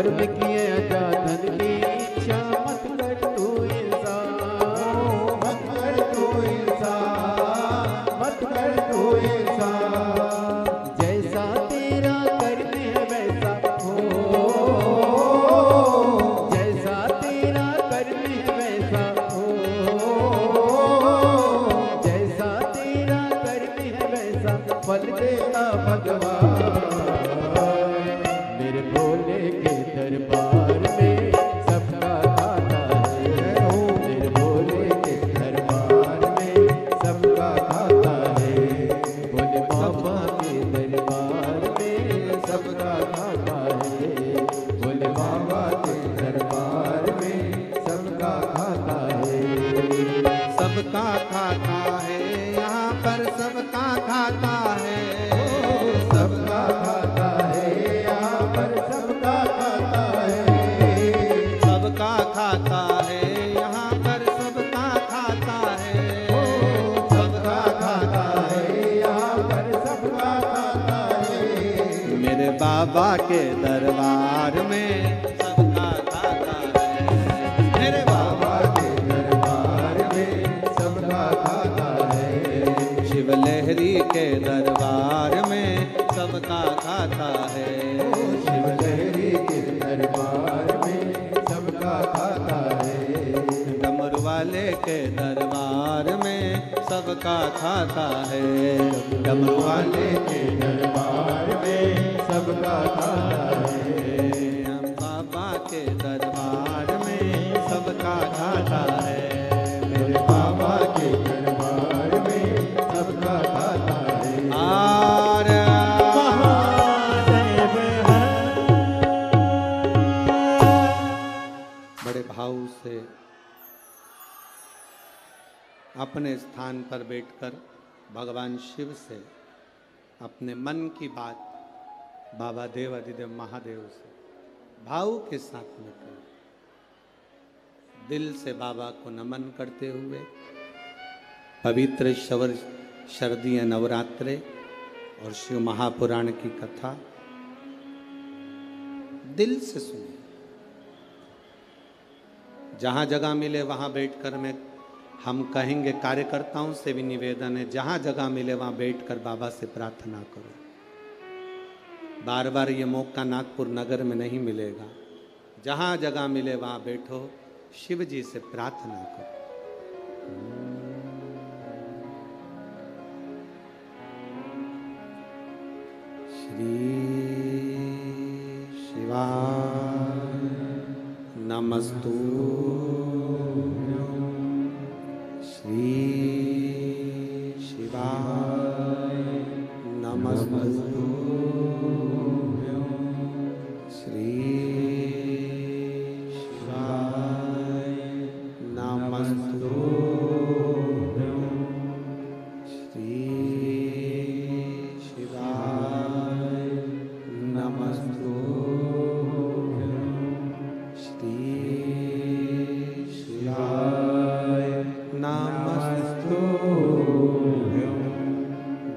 कर्म किए जा धन की इच्छा मत कर तू इंसान, मत कर तू इंसान, मत कर तू इंसान। जैसा तेरा कर्म है वैसा हो, जैसा तेरा कर्म है वैसा हो, जैसा तेरा कर्म है वैसा फल देता भगवान। मेरे भोले के दरबार में सबका खाता है, मेरे भोले के दरबार में सबका खाता है। भोले बाबा के दरबार में सबका खाता है, भोले बाबा के दरबार में सबका खाता है। सबका खाता है यहाँ पर, सबका खाता है, सबका खाता है यहाँ पर, सबका खाता है। सबका खाता है यहाँ पर, सबका खाता है, सबका खाता है यहाँ पर, सबका खाता है। मेरे बाबा के दरबार में सबका खाता है, मेरे बाबा के दरबार में सबका खाता है। शिव लहरी के दरबार में सबका खाता है, शिव लहरी के दरबार में सबका खाता है। डमरू वाले के दरबार में सबका खाता है, डमरू वाले के दरबार में सबका खाता है। बाबा के दरबार में सबका खाता है, मेरे बाबा के दरबार में सबका खाता है। आर महादेव है। बड़े भाव से अपने स्थान पर बैठकर भगवान शिव से अपने मन की बात बाबा देव अधिदेव महादेव से भाव के साथ में करें। दिल से बाबा को नमन करते हुए पवित्र शरदीय नवरात्रे और शिव महापुराण की कथा दिल से सुनिए। जहाँ जगह मिले वहाँ बैठकर हम कहेंगे, कार्यकर्ताओं से भी निवेदन है, जहाँ जगह मिले वहाँ बैठकर बाबा से प्रार्थना करो। बार बार ये मौका नागपुर नगर में नहीं मिलेगा। जहाँ जगह मिले वहाँ बैठो, शिव जी से प्रार्थना करो। श्री शिवाय नमस्तु, श्री शिवाय नमस्तु, श्री शिवाय नमस्तु, श्री शिवाय नमस्तु, श्री शिवाय नमस्तु।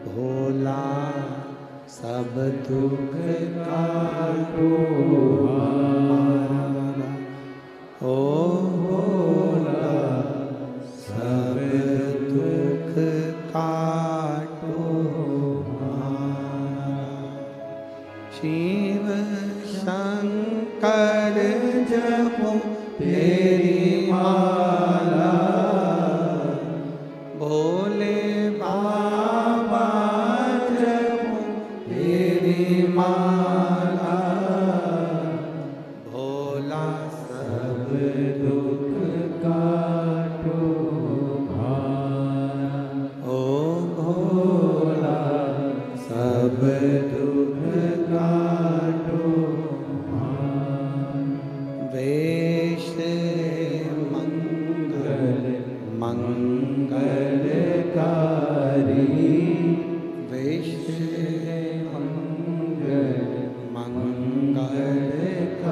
भोला सब दुख काटो हमारा, ओ भोला सब दुख काटो हमारा। शिव शंकर जपो तेरी माला, भोले बाबा जपो तेरी माला, भोला सब दुख काटो हमारा, ओ भोला सब दुख काटो हमारा। वेश मंगल मंगलकारी, वेश मंगलकारी,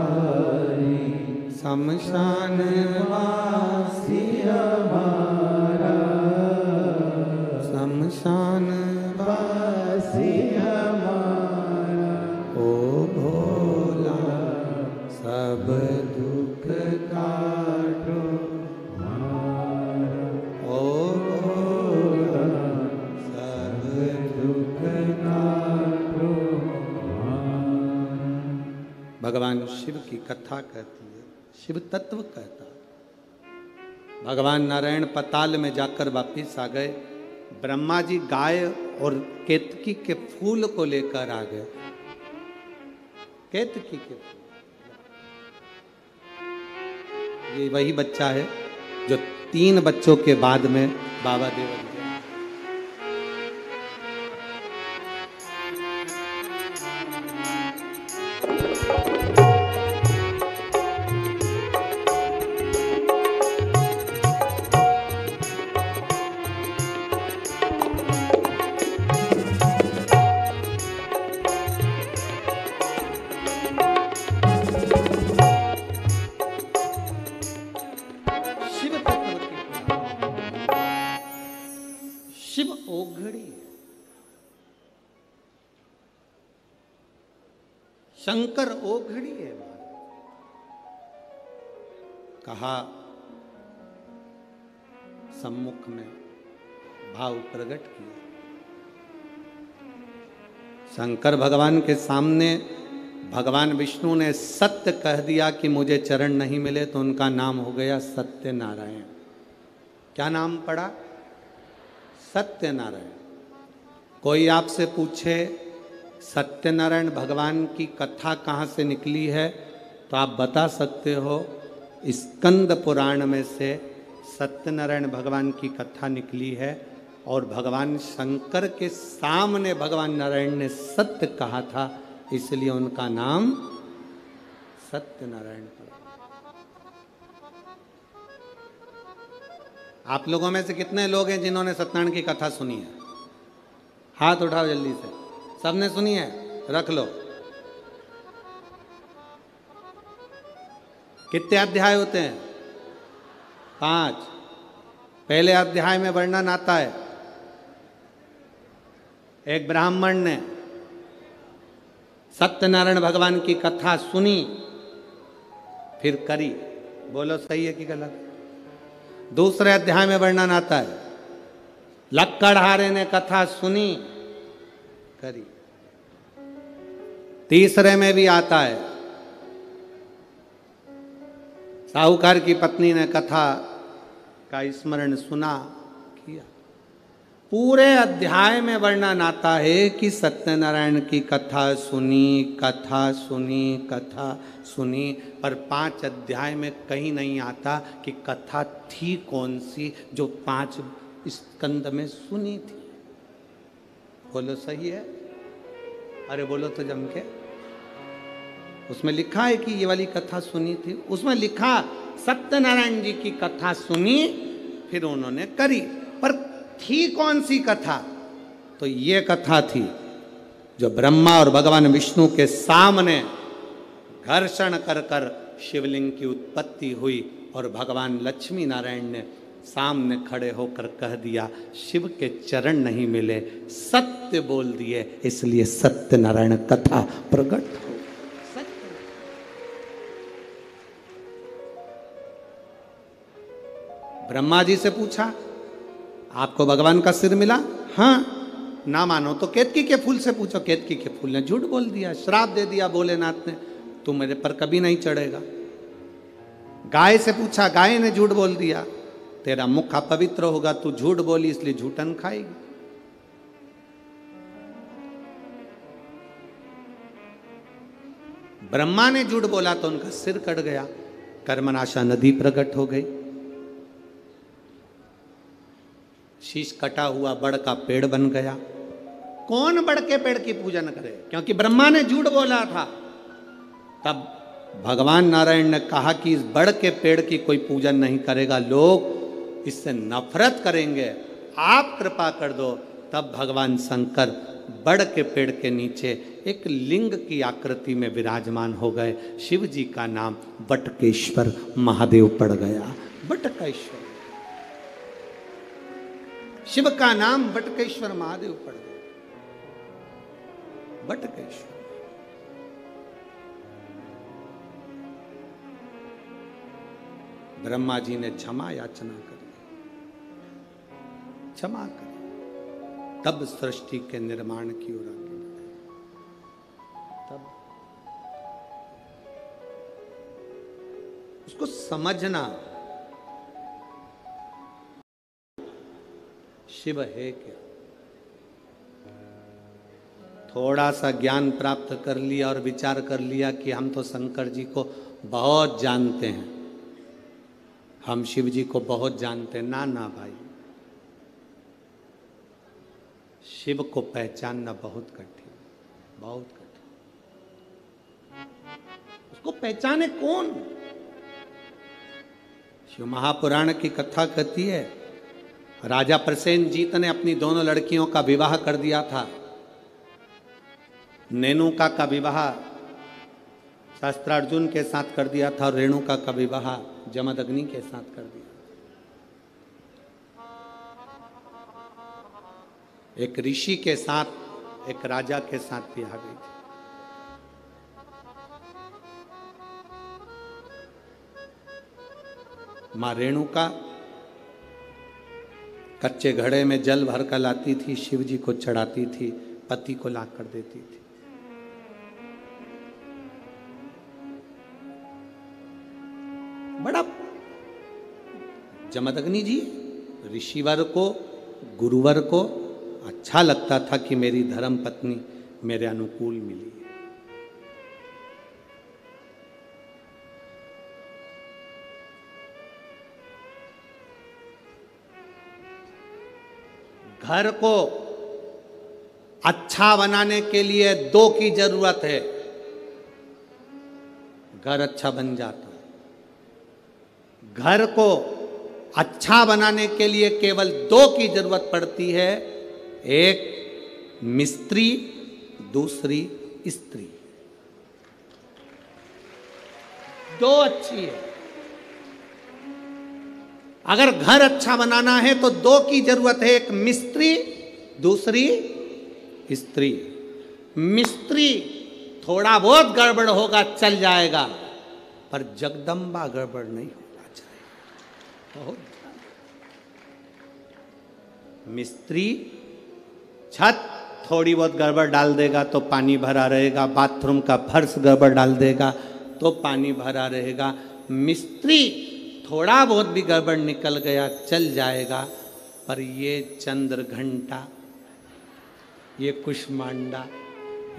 शमशान वासी हमारा, शमशान वासी हमारा, ओ भोला सब दुख काटो मारा। ओ सब दुख काटो मारा। भगवान शिव की कथा कहती है, शिव तत्व कहता। भगवान नारायण पताल में जाकर वापिस आ गए। ब्रह्मा जी गाय और केतकी के फूल को लेकर आ गए। केतकी के फूल, ये वही बच्चा है जो 3 बच्चों के बाद में बाबा देवन के। शिव तत्व की शिव ओघड़ी है। शंकर ओघड़ी है। कहा सम्मुख में भाव प्रकट किया। शंकर भगवान के सामने भगवान विष्णु ने सत्य कह दिया कि मुझे चरण नहीं मिले, तो उनका नाम हो गया सत्य नारायण। क्या नाम पड़ा? सत्य नारायण। कोई आपसे पूछे सत्यनारायण भगवान की कथा कहाँ से निकली है, तो आप बता सकते हो स्कंद पुराण में से सत्यनारायण भगवान की कथा निकली है। और भगवान शंकर के सामने भगवान नारायण ने सत्य कहा था, इसलिए उनका नाम सत्यनारायण पड़ा। आप लोगों में से कितने लोग हैं जिन्होंने सत्यनारायण की कथा सुनी है? हाथ उठाओ जल्दी से। सबने सुनी है? रख लो। कितने अध्याय होते हैं? 5। पहले अध्याय में वर्णन आता है, एक ब्राह्मण ने सत्यनारायण भगवान की कथा सुनी, फिर करी। बोलो सही है कि गलत? दूसरे अध्याय में वर्णन आता है, लक्कड़हारे ने कथा सुनी, करी। तीसरे में भी आता है, साहूकार की पत्नी ने कथा का स्मरण सुना, किया। पूरे अध्याय में वर्णन आता है कि सत्यनारायण की कथा सुनी, कथा सुनी, कथा सुनी, पर 5 अध्याय में कहीं नहीं आता कि कथा थी कौन सी जो 5 स्कंद में सुनी थी। बोलो सही है? अरे बोलो तो जम के। उसमें लिखा है कि ये वाली कथा सुनी थी, उसमें लिखा सत्यनारायण जी की कथा सुनी, फिर उन्होंने करी, पर थी कौन सी कथा? तो ये कथा थी जो ब्रह्मा और भगवान विष्णु के सामने घर्षण कर कर शिवलिंग की उत्पत्ति हुई, और भगवान लक्ष्मी नारायण ने सामने खड़े होकर कह दिया, शिव के चरण नहीं मिले, सत्य बोल दिए, इसलिए सत्यनारायण कथा प्रकट हो। ब्रह्मा जी से पूछा, आपको भगवान का सिर मिला? हाँ। ना मानो तो केतकी के फूल से पूछो। केतकी के फूल ने झूठ बोल दिया, श्राप दे दिया भोलेनाथ ने, तू मेरे पर कभी नहीं चढ़ेगा। गाय से पूछा, गाय ने झूठ बोल दिया, तेरा मुख अपवित्र होगा, तू झूठ बोली इसलिए झूठन खाएगी। ब्रह्मा ने झूठ बोला तो उनका सिर कट गया, कर्मनाशा नदी प्रकट हो गई, शीश कटा हुआ बड़ का पेड़ बन गया। कौन बड़ के पेड़ की पूजन करे? क्योंकि ब्रह्मा ने झूठ बोला था। तब भगवान नारायण ने कहा कि इस बड़ के पेड़ की कोई पूजन नहीं करेगा, लोग इससे नफरत करेंगे, आप कृपा कर दो। तब भगवान शंकर बड़ के पेड़ के नीचे एक लिंग की आकृति में विराजमान हो गए। शिव जी का नाम बटकेश्वर महादेव पड़ गया। बटकेश्वर, शिव का नाम बटकेश्वर महादेव पड़ गया। बटकेश्वर ब्रह्मा जी ने क्षमा याचना करी, क्षमा करी, तब सृष्टि के निर्माण की ओर आगे बढ़े। तब उसको समझना, शिव है क्या। थोड़ा सा ज्ञान प्राप्त कर लिया और विचार कर लिया कि हम तो शंकर जी को बहुत जानते हैं, हम शिव जी को बहुत जानते हैं। ना ना भाई, शिव को पहचानना बहुत कठिन, बहुत कठिन। उसको पहचाने कौन। शिव महापुराण की कथा कहती है, राजा प्रसेनजीत ने अपनी दोनों लड़कियों का विवाह कर दिया था। नेनुका का विवाह शास्त्रार्जुन के साथ कर दिया था और रेणुका का विवाह जमदग्नि के साथ कर दिया। एक ऋषि के साथ एक राजा के साथ ब्याह गई थी। मां रेणुका कच्चे घड़े में जल भर कर लाती थी, शिव जी को चढ़ाती थी, पति को ला कर देती थी। बड़ा जमदग्नि जी ऋषिवर को, गुरुवर को अच्छा लगता था कि मेरी धर्म पत्नी मेरे अनुकूल मिली। घर को अच्छा बनाने के लिए दो की जरूरत है, घर अच्छा बन जाता। घर को अच्छा बनाने के लिए केवल दो की जरूरत पड़ती है, एक मिस्त्री, दूसरी स्त्री। दो अच्छी है। अगर घर अच्छा बनाना है तो दो की जरूरत है, एक मिस्त्री, दूसरी स्त्री। मिस्त्री थोड़ा बहुत गड़बड़ होगा चल जाएगा, पर जगदम्बा गड़बड़ नहीं होना चाहिए। बहुत मिस्त्री छत थोड़ी बहुत गड़बड़ डाल देगा तो पानी भरा रहेगा, बाथरूम का फर्श गड़बड़ डाल देगा तो पानी भरा रहेगा। मिस्त्री थोड़ा बहुत भी गड़बड़ निकल गया चल जाएगा, पर ये चंद्र घंटा, ये कुष्मांडा,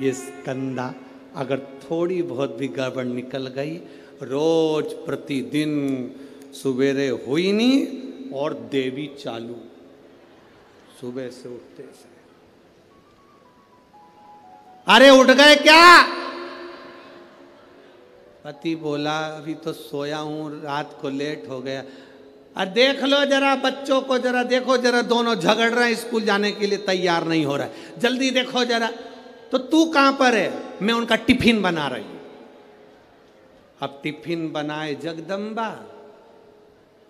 ये स्कंदा अगर थोड़ी बहुत भी गड़बड़ निकल गई, रोज प्रतिदिन सुबेरे हुई नहीं और देवी चालू सुबह से उठते से। अरे उठ गए क्या? पति बोला अभी तो सोया हूं, रात को लेट हो गया। अरे देख लो जरा बच्चों को, जरा देखो, जरा दोनों झगड़ रहे हैं, स्कूल जाने के लिए तैयार नहीं हो रहा है, जल्दी देखो जरा। तो तू कहां पर है? मैं उनका टिफिन बना रही हूं। अब टिफिन बनाए जगदम्बा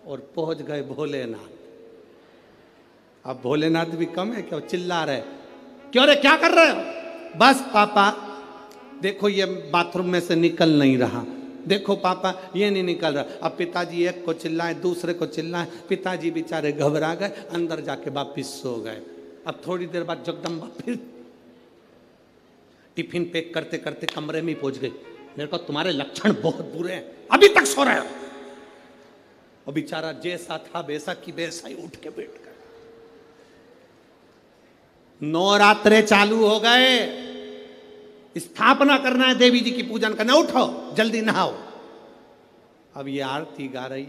और पहुंच गए भोलेनाथ। अब भोलेनाथ भी कम है क्या, चिल्ला रहे, क्यों रे क्या कर रहे हो? बस पापा देखो ये बाथरूम में से निकल नहीं रहा, देखो पापा ये नहीं निकल रहा। अब पिताजी एक को चिल्लाए, दूसरे को चिल्लाए, पिताजी बेचारे घबरा गए, अंदर जाके वापिस सो गए। अब थोड़ी देर बाद जगदम्बा फिर टिफिन पैक करते करते कमरे में पहुंच गई। मेरे को तुम्हारे लक्षण बहुत बुरे हैं, अभी तक सो रहे हो। और बेचारा जैसा था वैसा की वैसा ही उठ के बैठ गया। नवरात्रे चालू हो गए, स्थापना करना है, देवी जी की पूजन करना, उठो जल्दी नहाओ। अब ये आरती गा रही,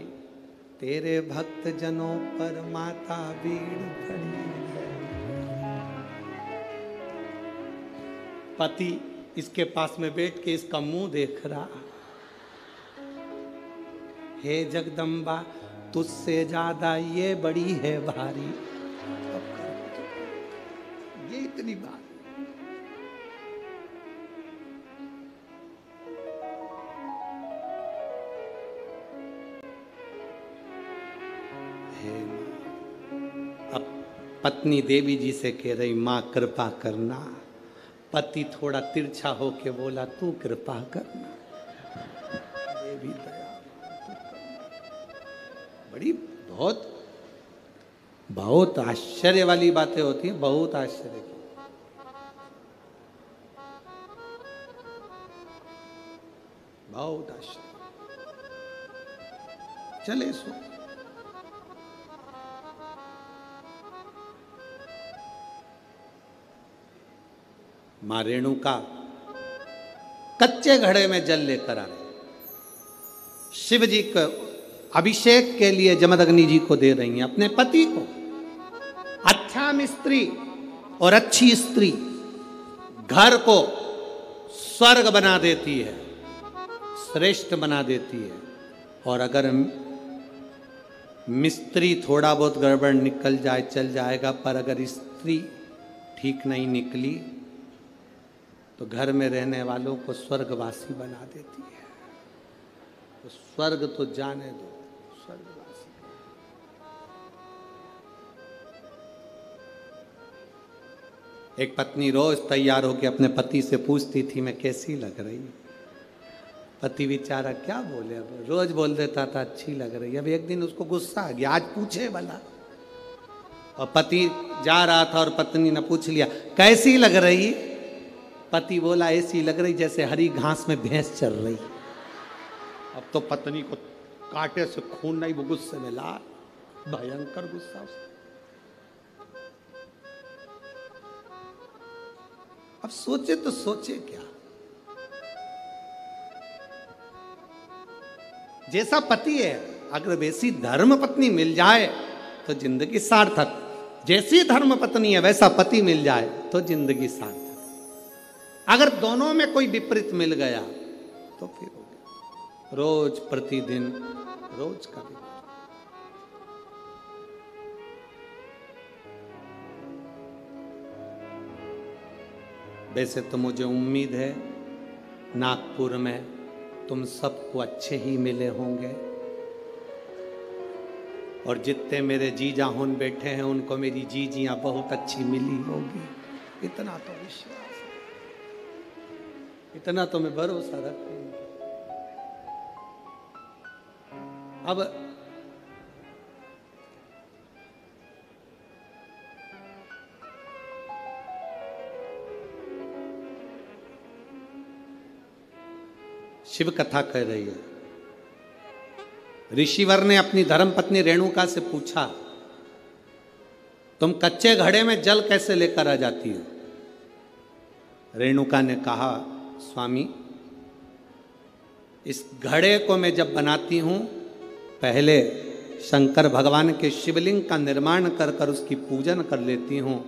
तेरे भक्त जनों पर माता भीड़ पड़ी है। पति इसके पास में बैठ के इसका मुंह देख रहा, हे जगदम्बा तुझसे ज्यादा ये बड़ी है भारी। ये इतनी बात है। अब पत्नी देवी जी से कह रही, मां कृपा करना। पति थोड़ा तिरछा होके बोला, तू कृपा करना। देवी दया। बड़ी बहुत बहुत आश्चर्य वाली बातें होती हैं, बहुत आश्चर्य की। बहुत आश्चर्य। चले सो मां रेणुका कच्चे घड़े में जल लेकर आ रहे, शिव जी को अभिषेक के लिए जमदग्नि जी को दे रही हैं, अपने पति को। अच्छा स्त्री और अच्छी स्त्री घर को स्वर्ग बना देती है, श्रेष्ठ बना देती है। और अगर मिस्त्री थोड़ा बहुत गड़बड़ निकल जाए चल जाएगा, पर अगर स्त्री ठीक नहीं निकली तो घर में रहने वालों को स्वर्गवासी बना देती है। तो स्वर्ग तो जाने दो, स्वर्गवासी। एक पत्नी रोज तैयार होकर अपने पति से पूछती थी मैं कैसी लग रही। पति बेचारा क्या बोले, अब रोज बोल देता था अच्छी लग रही। अब एक दिन उसको गुस्सा आ गया, आज पूछे भला। और पति जा रहा था और पत्नी ने पूछ लिया कैसी लग रही। पति बोला ऐसी लग रही जैसे हरी घास में भैंस चल रही। अब तो पत्नी को कांटे से खून नहीं, वो गुस्से में लाल, भयंकर गुस्सा उसका। अब सोचे तो सोचे क्या, जैसा पति है अगर वैसी धर्म पत्नी मिल जाए तो जिंदगी सार्थक। जैसी धर्म पत्नी है वैसा पति मिल जाए तो जिंदगी सार्थक। अगर दोनों में कोई विपरीत मिल गया तो फिर हो गया रोज प्रतिदिन रोज का विपरीत। वैसे तो मुझे उम्मीद है नागपुर में तुम सबको अच्छे ही मिले होंगे, और जितने मेरे जीजा होन बैठे हैं उनको मेरी जीजियां बहुत अच्छी मिली होगी। इतना तो विश्वास है, इतना तो मैं भरोसा रखती हूँ। अब शिव कथा कह रही है। ऋषिवर ने अपनी धर्मपत्नी रेणुका से पूछा तुम कच्चे घड़े में जल कैसे लेकर आ जाती हो। रेणुका ने कहा स्वामी इस घड़े को मैं जब बनाती हूं पहले शंकर भगवान के शिवलिंग का निर्माण कर कर उसकी पूजन कर लेती हूं,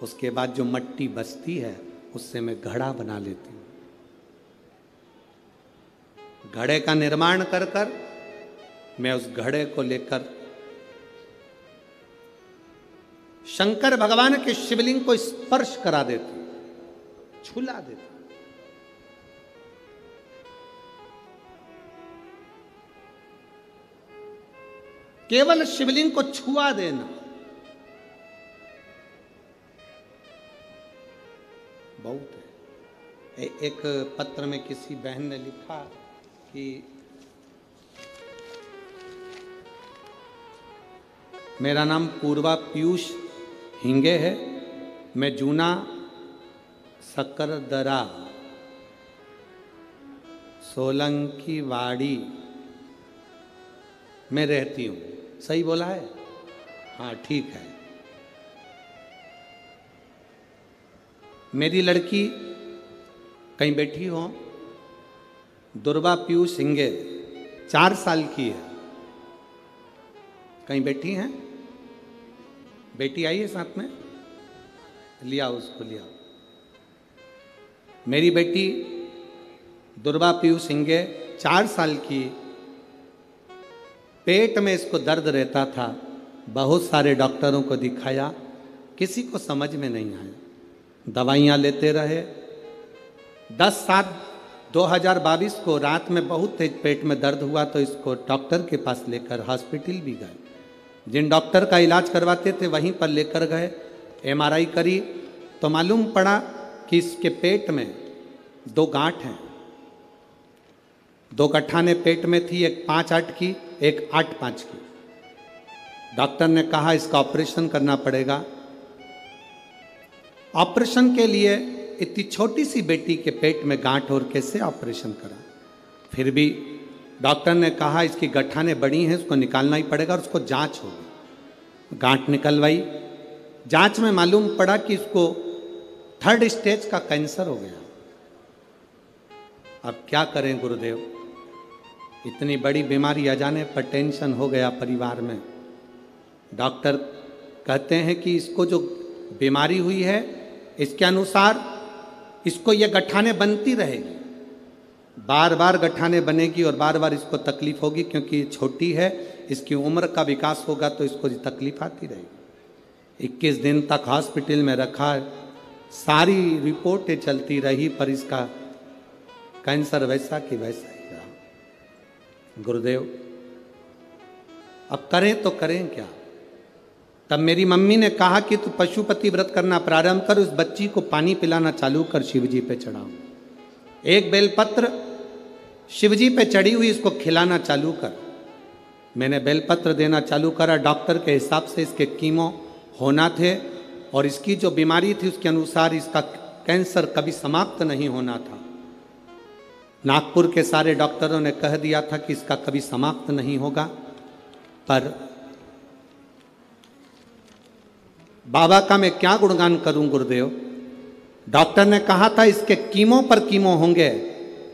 उसके बाद जो मट्टी बचती है उससे मैं घड़ा बना लेती हूं। घड़े का निर्माण कर कर मैं उस घड़े को लेकर शंकर भगवान के शिवलिंग को स्पर्श करा देती हूं, छुला देती हूं। केवल शिवलिंग को छुआ देना बहुत है। एक पत्र में किसी बहन ने लिखा कि मेरा नाम पूर्वा पीयूष हिंगे है, मैं जूना सकरदरा सोलंकी वाड़ी में रहती हूँ। सही बोला है? हाँ ठीक है। मेरी लड़की कहीं बैठी हो, दुर्वा पीयूष सिंगे 4 साल की है, कहीं बैठी हैं? बेटी आई है साथ में, लिया उसको लिया। मेरी बेटी दुर्वा पीयूष सिंगे 4 साल की, पेट में इसको दर्द रहता था, बहुत सारे डॉक्टरों को दिखाया, किसी को समझ में नहीं आया, दवाइयाँ लेते रहे। 10/7/2022 को रात में बहुत तेज पेट में दर्द हुआ तो इसको डॉक्टर के पास लेकर हॉस्पिटल भी गए। जिन डॉक्टर का इलाज करवाते थे वहीं पर लेकर गए, MRI करी तो मालूम पड़ा कि इसके पेट में 2 गांठ हैं। 2 गठाने पेट में थी, एक 5/8 की, एक 8/5 की। डॉक्टर ने कहा इसका ऑपरेशन करना पड़ेगा। ऑपरेशन के लिए इतनी छोटी सी बेटी के पेट में गांठ और कैसे ऑपरेशन करा। फिर भी डॉक्टर ने कहा इसकी गठाने बड़ी हैं, उसको निकालना ही पड़ेगा और उसको जांच होगी। गांठ निकलवाई। जांच में मालूम पड़ा कि इसको 3rd स्टेज का कैंसर हो गया। अब क्या करें गुरुदेव, इतनी बड़ी बीमारी आ जाने पर टेंशन हो गया परिवार में। डॉक्टर कहते हैं कि इसको जो बीमारी हुई है इसके अनुसार इसको ये गठाने बनती रहेगी, बार बार गठाने बनेगी और बार बार इसको तकलीफ होगी, क्योंकि ये छोटी है, इसकी उम्र का विकास होगा तो इसको तकलीफ आती रहेगी। 21 दिन तक हॉस्पिटल में रखा, सारी रिपोर्टें चलती रही, पर इसका कैंसर वैसा कि वैसा ही रहा। गुरुदेव अब करें तो करें क्या। तब मेरी मम्मी ने कहा कि तू पशुपति व्रत करना प्रारंभ कर, उस बच्ची को पानी पिलाना चालू कर, शिवजी पे चढ़ाओ। एक बेलपत्र शिवजी पे चढ़ी हुई इसको खिलाना चालू कर। मैंने बेलपत्र देना चालू करा। डॉक्टर के हिसाब से इसके कीमो होना थे और इसकी जो बीमारी थी उसके अनुसार इसका कैंसर कभी समाप्त नहीं होना था। नागपुर के सारे डॉक्टरों ने कह दिया था कि इसका कभी समाप्त नहीं होगा, पर बाबा का मैं क्या गुणगान करूं गुरुदेव। डॉक्टर ने कहा था इसके कीमो पर कीमो होंगे,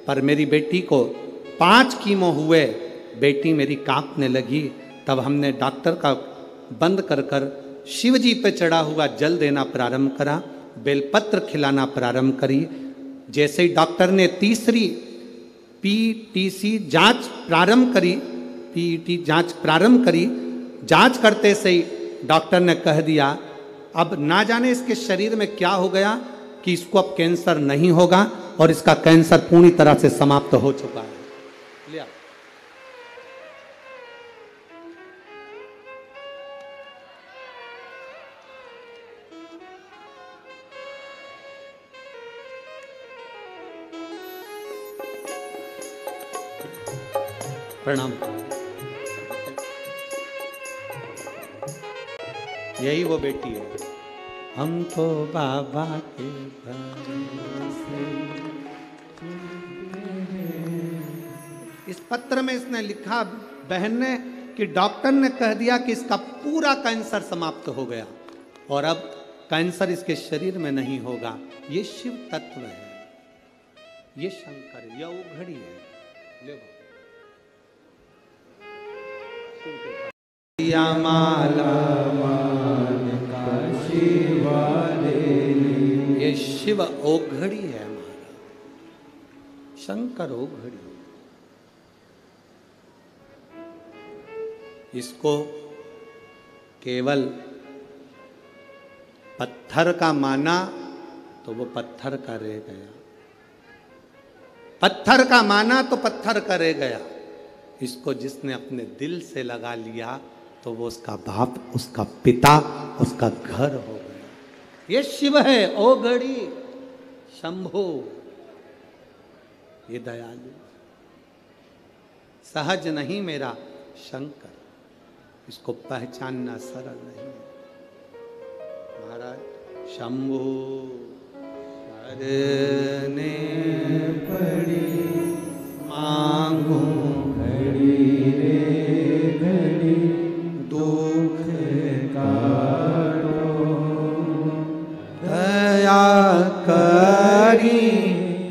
पर मेरी बेटी को 5 कीमो हुए, बेटी मेरी कांपने लगी। तब हमने डॉक्टर का बंद कर कर शिव जी पे चढ़ा हुआ जल देना प्रारंभ करा, बेलपत्र खिलाना प्रारंभ करी। जैसे ही डॉक्टर ने तीसरी पीटीसी जांच प्रारंभ करी, पीटी जांच प्रारंभ करी, जांच करते से ही डॉक्टर ने कह दिया अब ना जाने इसके शरीर में क्या हो गया कि इसको अब कैंसर नहीं होगा और इसका कैंसर पूरी तरह से समाप्त हो चुका है। लिया प्रणाम। यही वो बेटी है। हम तो बाबा के भरोसे। इस पत्र में इसने लिखा बहन ने कि डॉक्टर ने कह दिया कि इसका पूरा कैंसर समाप्त हो गया और अब कैंसर इसके शरीर में नहीं होगा। ये शिव तत्व है, ये शंकर है, यह उघड़ी है। ले माला ये शिव ओघड़ी है हमारा, शंकर ओघड़ी। इसको केवल पत्थर का माना तो वो पत्थर का रह गया, पत्थर का माना तो पत्थर का रह गया। इसको जिसने अपने दिल से लगा लिया तो वो उसका बाप, उसका पिता, उसका घर हो गया। ये शिव है ओघड़ी शंभो, ये दयालु सहज नहीं मेरा शंकर, इसको पहचानना सरल नहीं है। महाराज शंभो शरने पड़ी मांगू घड़ी रे घड़ी दुख काटो दया करी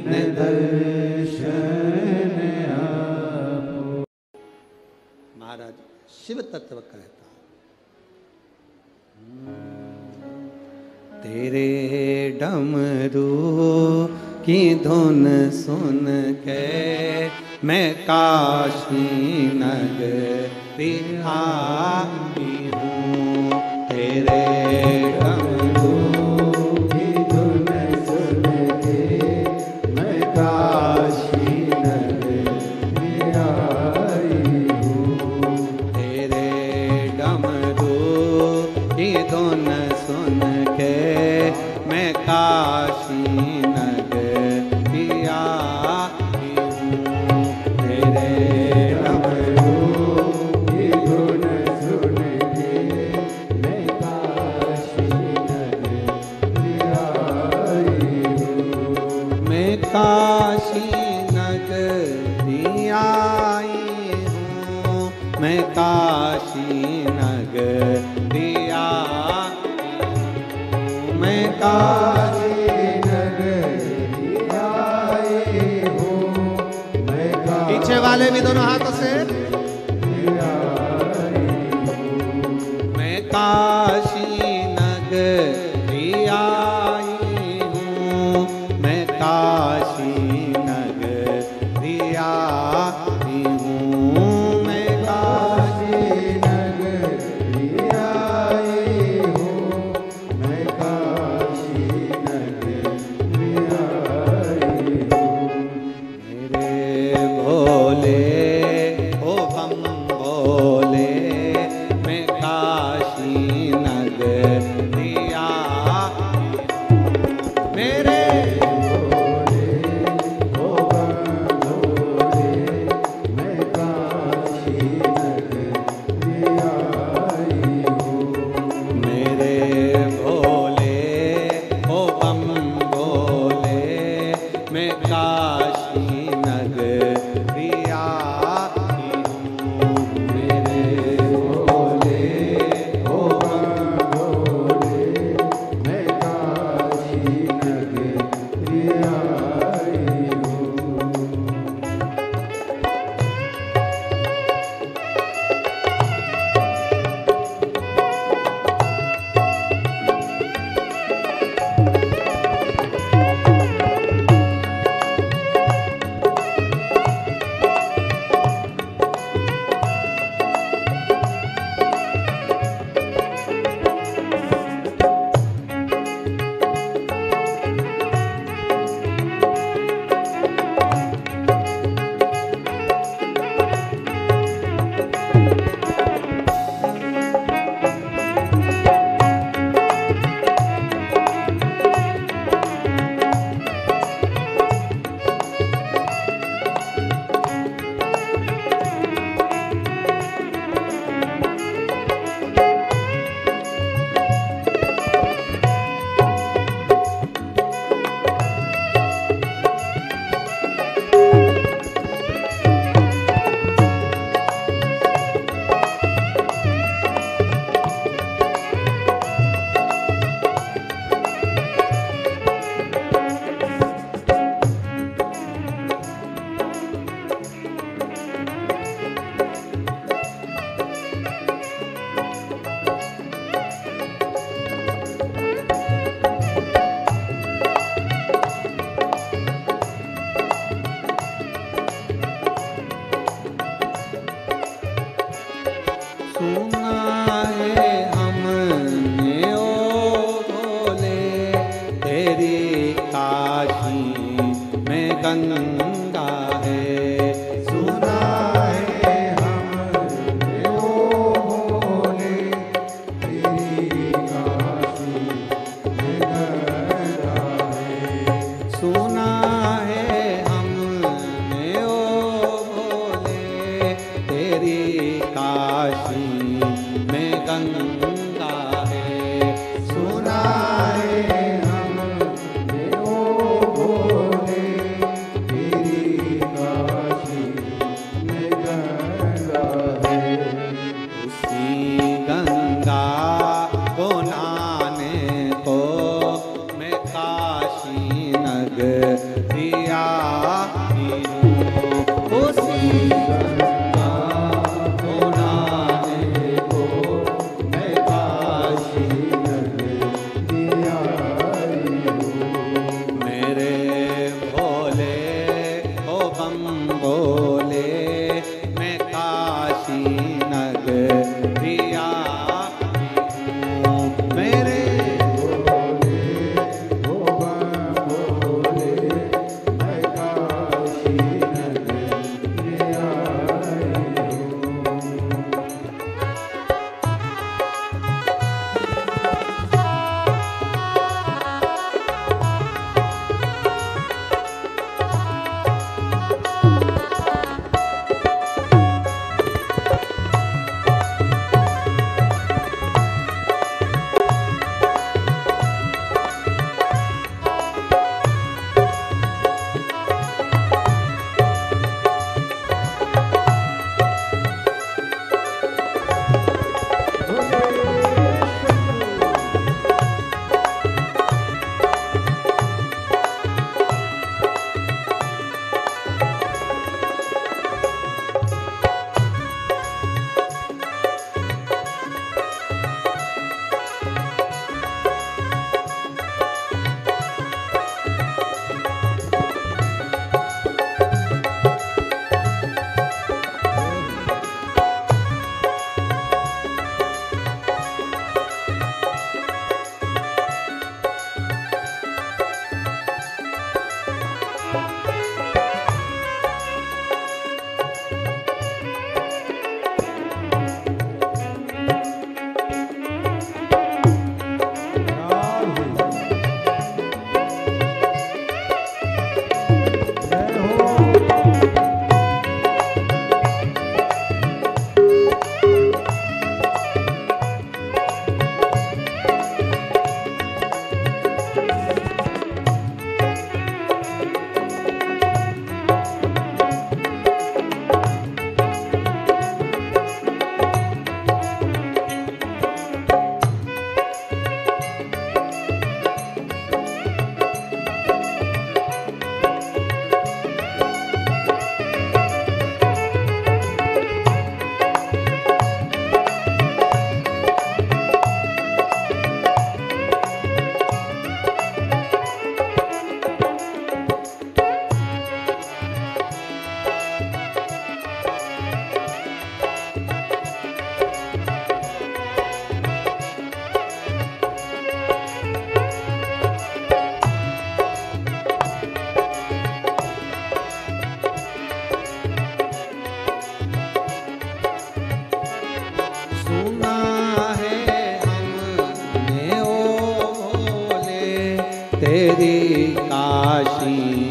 न दर्शन आपो। महाराज शिव तत्व कहता तेरे डमरू की धुन सुन के मैं काशी नगरी आई हूँ। तेरे डमरू की धुन सुन के मैं काशी नगरी आई हूँ। तेरे डमरू की धुन सुन के मैं काशी मैं काशी नगरिया, मैं काशी नगरिया आए हो, मैं पीछे वाले भी दोनों हाथों से, मैं काशी नगरिया आई हूँ, मैं काशी नगरिया आई हूँ, मैं काशी नगरिया आए हो, मैं काशी नगरिया आए हो। मेरे भोले ओ बम भोले, मैं काशी नगरिया मेरे मेरे भोले ओ बम भोले, मैं काशी नगरिया आई हूँ, मेरे भोले ओ बम भोले, मैं काशी नगरिया आई हूँ। सुना है हमने ओ भोले, तेरी काशी में गंगा है, सुना है हमने ओ भोले, तेरी काशी में गंगा है। सुना है हमने ओ भोले, तेरी काशी रे काशी